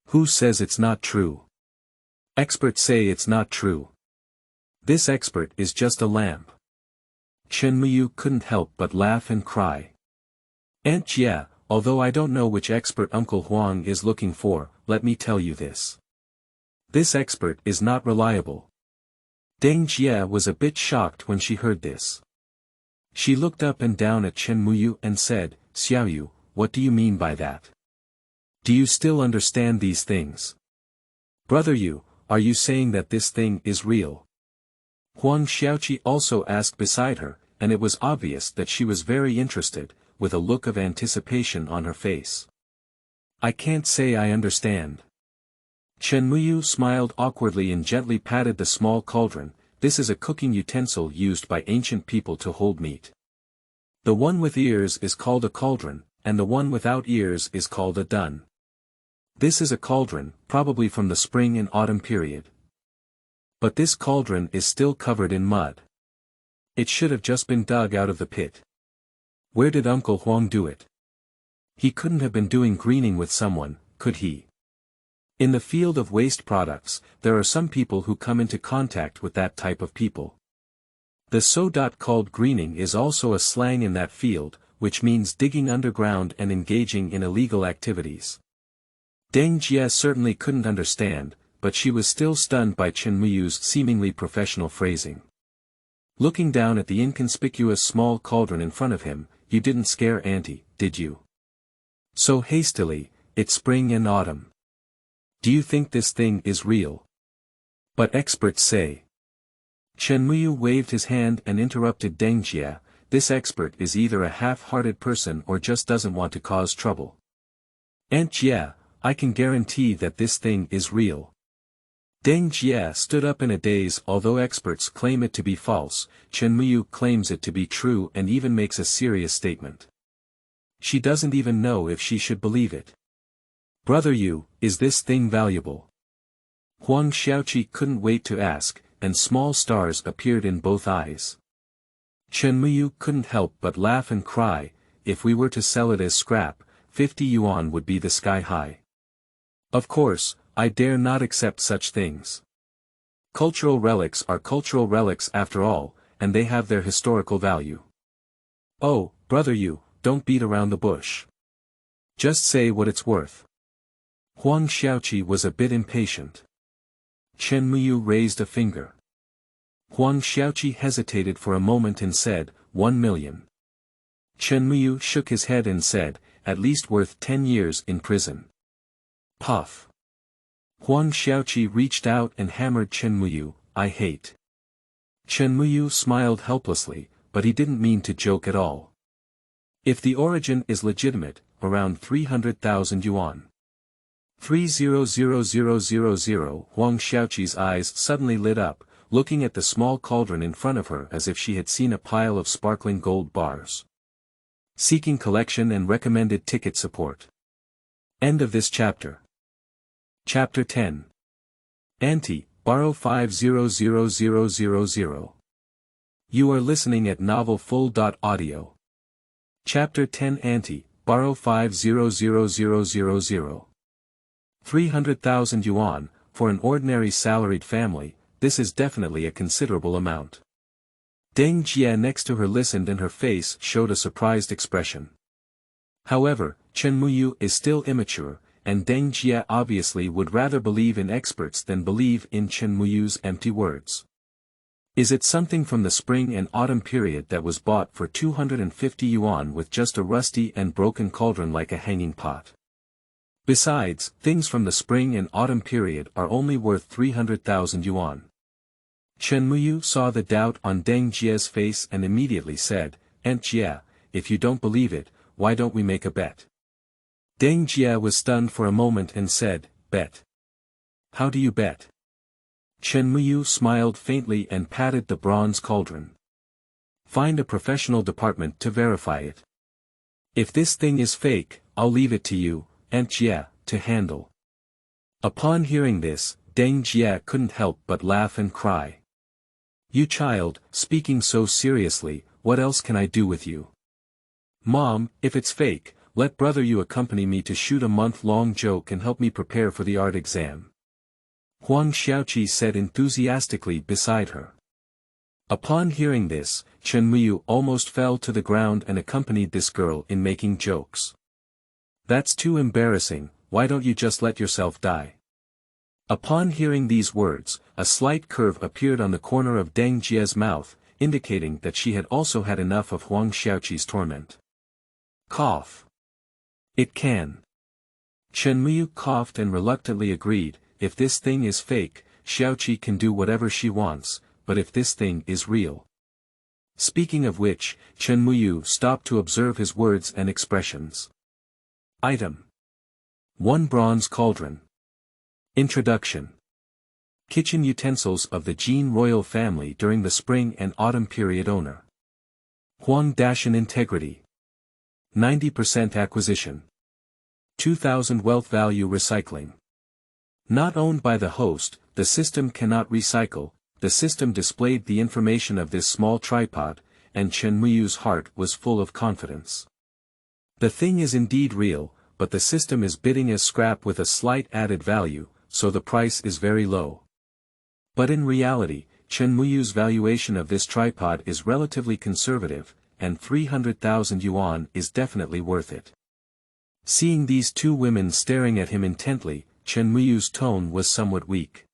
Who says it's not true? Experts say it's not true. This expert is just a lamp. Chen Muyu couldn't help but laugh and cry. Aunt Jia, although I don't know which expert Uncle Huang is looking for, let me tell you this. This expert is not reliable. Deng Jia was a bit shocked when she heard this. She looked up and down at Chen Muyu and said, Xiaoyu, what do you mean by that? Do you still understand these things? Brother Yu, are you saying that this thing is real? Huang Xiaoqi also asked beside her, and it was obvious that she was very interested, with a look of anticipation on her face. I can't say I understand. Chen Muyu smiled awkwardly and gently patted the small cauldron. This is a cooking utensil used by ancient people to hold meat. The one with ears is called a cauldron, and the one without ears is called a dun. This is a cauldron, probably from the spring and autumn period. But this cauldron is still covered in mud. It should have just been dug out of the pit. Where did Uncle Huang do it? He couldn't have been doing greening with someone, could he? In the field of waste products, there are some people who come into contact with that type of people. The so-called greening is also a slang in that field, which means digging underground and engaging in illegal activities. Deng Jie certainly couldn't understand, but she was still stunned by Chen Muyu's seemingly professional phrasing. Looking down at the inconspicuous small cauldron in front of him, you didn't scare Auntie, did you? So hastily, it's spring and autumn. Do you think this thing is real? But experts say. Chen Muyu waved his hand and interrupted Deng Jie. This expert is either a half-hearted person or just doesn't want to cause trouble. Aunt Jie, I can guarantee that this thing is real. Deng Jie stood up in a daze. Although experts claim it to be false, Chen Muyu claims it to be true and even makes a serious statement. She doesn't even know if she should believe it. Brother Yu, is this thing valuable? Huang Xiaoqi couldn't wait to ask, and small stars appeared in both eyes. Chen Muyu couldn't help but laugh and cry. If we were to sell it as scrap, 50 yuan would be the sky high. Of course, I dare not accept such things. Cultural relics are cultural relics after all, and they have their historical value. Oh, Brother Yu, don't beat around the bush. Just say what it's worth. Huang Xiaoqi was a bit impatient. Chen Muyu raised a finger. Huang Xiaoqi hesitated for a moment and said, 1 million. Chen Muyu shook his head and said, at least worth 10 years in prison. Puff. Huang Xiaoqi reached out and hammered Chen Muyu. I hate. Chen Muyu smiled helplessly, but he didn't mean to joke at all. If the origin is legitimate, around 300,000 yuan. 300,000. Huang Xiaoqi's eyes suddenly lit up, looking at the small cauldron in front of her as if she had seen a pile of sparkling gold bars. Seeking collection and recommended ticket support. End of this chapter. Chapter 10. Auntie, borrow 500000. You are listening at novelfull.audio. Chapter 10. Auntie, borrow 500000. 300,000 yuan, for an ordinary salaried family, this is definitely a considerable amount. Deng Jie next to her listened and her face showed a surprised expression. However, Chen Muyu is still immature, and Deng Jie obviously would rather believe in experts than believe in Chen Muyu's empty words. Is it something from the spring and autumn period that was bought for 250 yuan with just a rusty and broken cauldron like a hanging pot? Besides, things from the spring and autumn period are only worth 300,000 yuan. Chen Muyu saw the doubt on Deng Jie's face and immediately said, Aunt Jie, if you don't believe it, why don't we make a bet? Deng Jie was stunned for a moment and said, bet. How do you bet? Chen Muyu smiled faintly and patted the bronze cauldron. Find a professional department to verify it. If this thing is fake, I'll leave it to you, Aunt Jie, to handle. Upon hearing this, Deng Jie couldn't help but laugh and cry. You child, speaking so seriously, what else can I do with you? Mom, if it's fake, let brother you accompany me to shoot a month-long joke and help me prepare for the art exam. Huang Xiaoqi said enthusiastically beside her. Upon hearing this, Chen Muyu almost fell to the ground and accompanied this girl in making jokes. That's too embarrassing, why don't you just let yourself die? Upon hearing these words, a slight curve appeared on the corner of Deng Jie's mouth, indicating that she had also had enough of Huang Xiaoqi's torment. Cough. It can. Chen Muyu coughed and reluctantly agreed, if this thing is fake, Xiaoqi can do whatever she wants, but if this thing is real. Speaking of which, Chen Muyu stopped to observe his words and expressions. Item. 1 bronze cauldron. Introduction. Kitchen utensils of the Jin royal family during the spring and autumn period. Owner. Huang Dashan. Integrity. 90% acquisition. 2000 wealth value recycling. Not owned by the host, the system cannot recycle. The system displayed the information of this small tripod, and Chen Muyu's heart was full of confidence. The thing is indeed real, but the system is bidding as scrap with a slight added value, so the price is very low. But in reality, Chen Muyu's valuation of this tripod is relatively conservative, and 300,000 yuan is definitely worth it. Seeing these two women staring at him intently, Chen Muyu's tone was somewhat weak.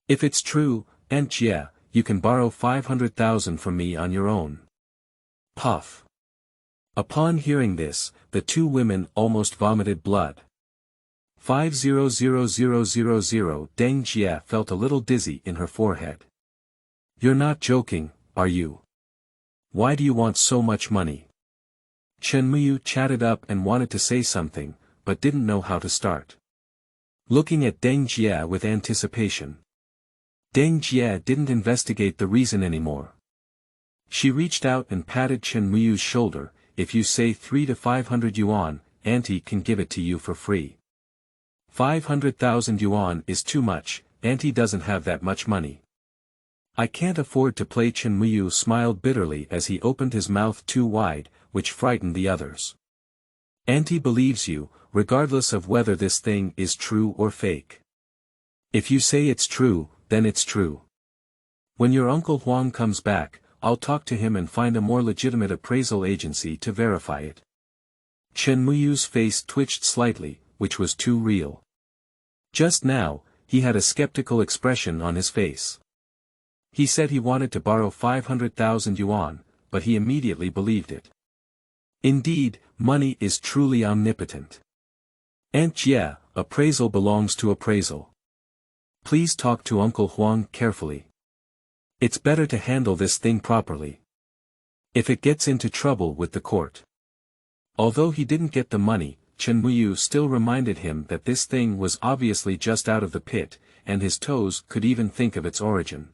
If it's true, Aunt Jie, you can borrow 500,000 from me on your own. Puff. Upon hearing this, the two women almost vomited blood. 500,000. Deng Jie felt a little dizzy in her forehead. You're not joking, are you? Why do you want so much money? Chen Muyu chatted up and wanted to say something, but didn't know how to start. Looking at Deng Jie with anticipation. Deng Jie didn't investigate the reason anymore. She reached out and patted Chen Muyu's shoulder. If you say 300 to 500 yuan, Auntie can give it to you for free. 500,000 yuan is too much, Auntie doesn't have that much money. I can't afford to play. Chen Muyu smiled bitterly as he opened his mouth too wide, which frightened the others. Auntie believes you, regardless of whether this thing is true or fake. If you say it's true, then it's true. When your Uncle Huang comes back, I'll talk to him and find a more legitimate appraisal agency to verify it. Chen Muyu's face twitched slightly, which was too real. Just now, he had a skeptical expression on his face. He said he wanted to borrow 500,000 yuan, but he immediately believed it. Indeed, money is truly omnipotent. Aunt Jie, appraisal belongs to appraisal. Please talk to Uncle Huang carefully. It's better to handle this thing properly. If it gets into trouble with the court. Although he didn't get the money, Chen Muyu still reminded him that this thing was obviously just out of the pit, and his toes could even think of its origin.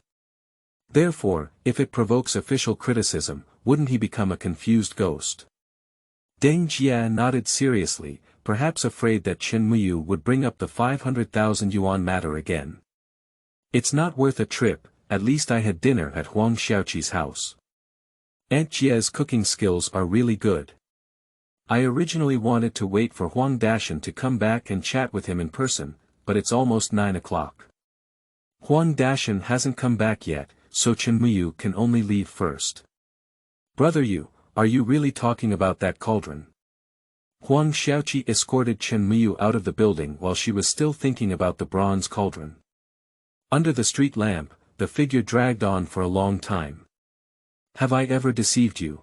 Therefore, if it provokes official criticism, wouldn't he become a confused ghost? Deng Jie nodded seriously, perhaps afraid that Chen Muyu would bring up the 500,000 yuan matter again. It's not worth a trip, at least I had dinner at Huang Xiaoqi's house. Aunt Jie's cooking skills are really good. I originally wanted to wait for Huang Dashan to come back and chat with him in person, but it's almost 9 o'clock. Huang Dashan hasn't come back yet, so Chen Muyu can only leave first. Brother Yu, are you really talking about that cauldron? Huang Xiaoqi escorted Chen Muyu out of the building while she was still thinking about the bronze cauldron. Under the street lamp, the figure dragged on for a long time. Have I ever deceived you?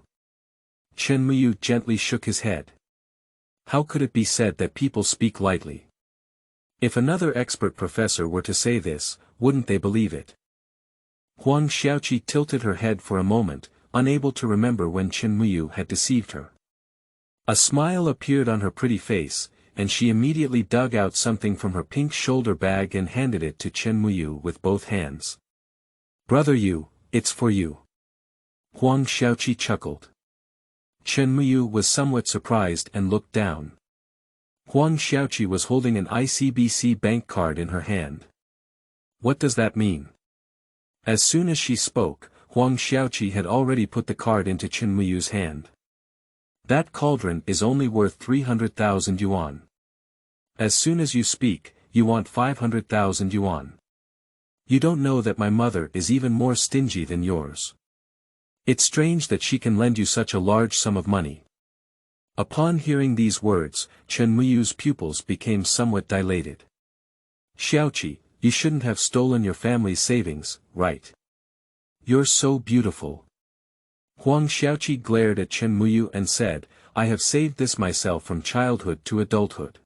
Chen Muyu gently shook his head. How could it be said that people speak lightly? If another expert professor were to say this, wouldn't they believe it? Huang Xiaoqi tilted her head for a moment, unable to remember when Chen Muyu had deceived her. A smile appeared on her pretty face, and she immediately dug out something from her pink shoulder bag and handed it to Chen Muyu with both hands. Brother Yu, it's for you. Huang Xiaoqi chuckled. Chen Muyu was somewhat surprised and looked down. Huang Xiaoqi was holding an ICBC bank card in her hand. What does that mean? As soon as she spoke, Huang Xiaoqi had already put the card into Chen Muyu's hand. That cauldron is only worth 300,000 yuan. As soon as you speak, you want 500,000 yuan. You don't know that my mother is even more stingy than yours. It's strange that she can lend you such a large sum of money. Upon hearing these words, Chen Muyu's pupils became somewhat dilated. Xiaoqi, you shouldn't have stolen your family's savings, right? You're so beautiful. Huang Xiaoqi glared at Chen Muyu and said, I have saved this myself from childhood to adulthood.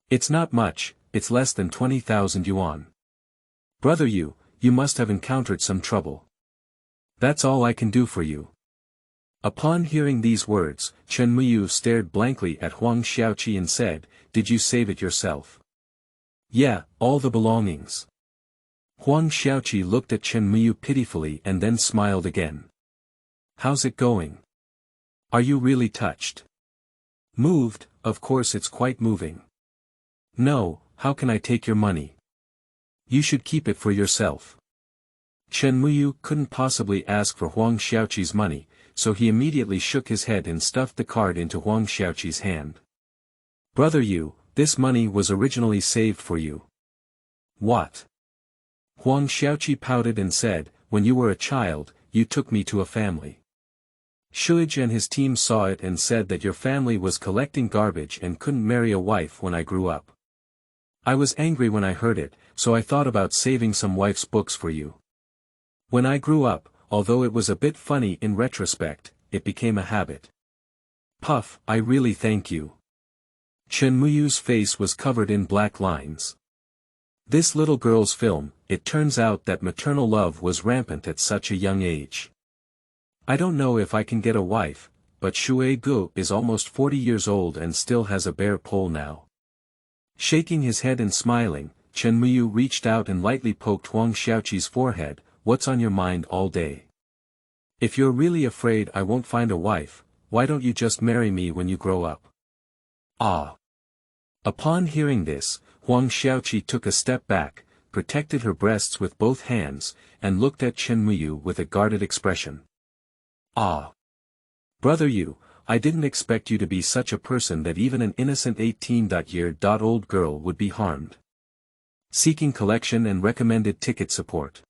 It's not much, it's less than 20,000 yuan. Brother Yu, you must have encountered some trouble. That's all I can do for you. Upon hearing these words, Chen Muyu stared blankly at Huang Xiaoqi and said, Did you save it yourself? Yeah, all the belongings. Huang Xiaoqi looked at Chen Muyu pitifully and then smiled again. How's it going? Are you really touched? Moved, of course it's quite moving. No, how can I take your money? You should keep it for yourself. Chen Muyu couldn't possibly ask for Huang Xiaoqi's money, so he immediately shook his head and stuffed the card into Huang Xiaoqi's hand. Brother Yu, this money was originally saved for you. What? Huang Xiaoqi pouted and said, when you were a child, you took me to a family. Shuij and his team saw it and said that your family was collecting garbage and couldn't marry a wife when I grew up. I was angry when I heard it, so I thought about saving some wife's books for you. When I grew up, although it was a bit funny in retrospect, it became a habit. Puff, I really thank you. Chen Muyu's face was covered in black lines. This little girl's film, it turns out that maternal love was rampant at such a young age. I don't know if I can get a wife, but Shui Gu is almost 40 years old and still has a bare pole now. Shaking his head and smiling, Chen Muyu reached out and lightly poked Huang Xiaoqi's forehead. What's on your mind all day? If you're really afraid I won't find a wife, why don't you just marry me when you grow up? Ah. Upon hearing this, Huang Xiaoqi took a step back, protected her breasts with both hands, and looked at Chen Muyu with a guarded expression. Ah. Brother Yu, I didn't expect you to be such a person that even an innocent 18-year-old girl would be harmed. Seeking collection and recommended ticket support.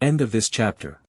End of this chapter.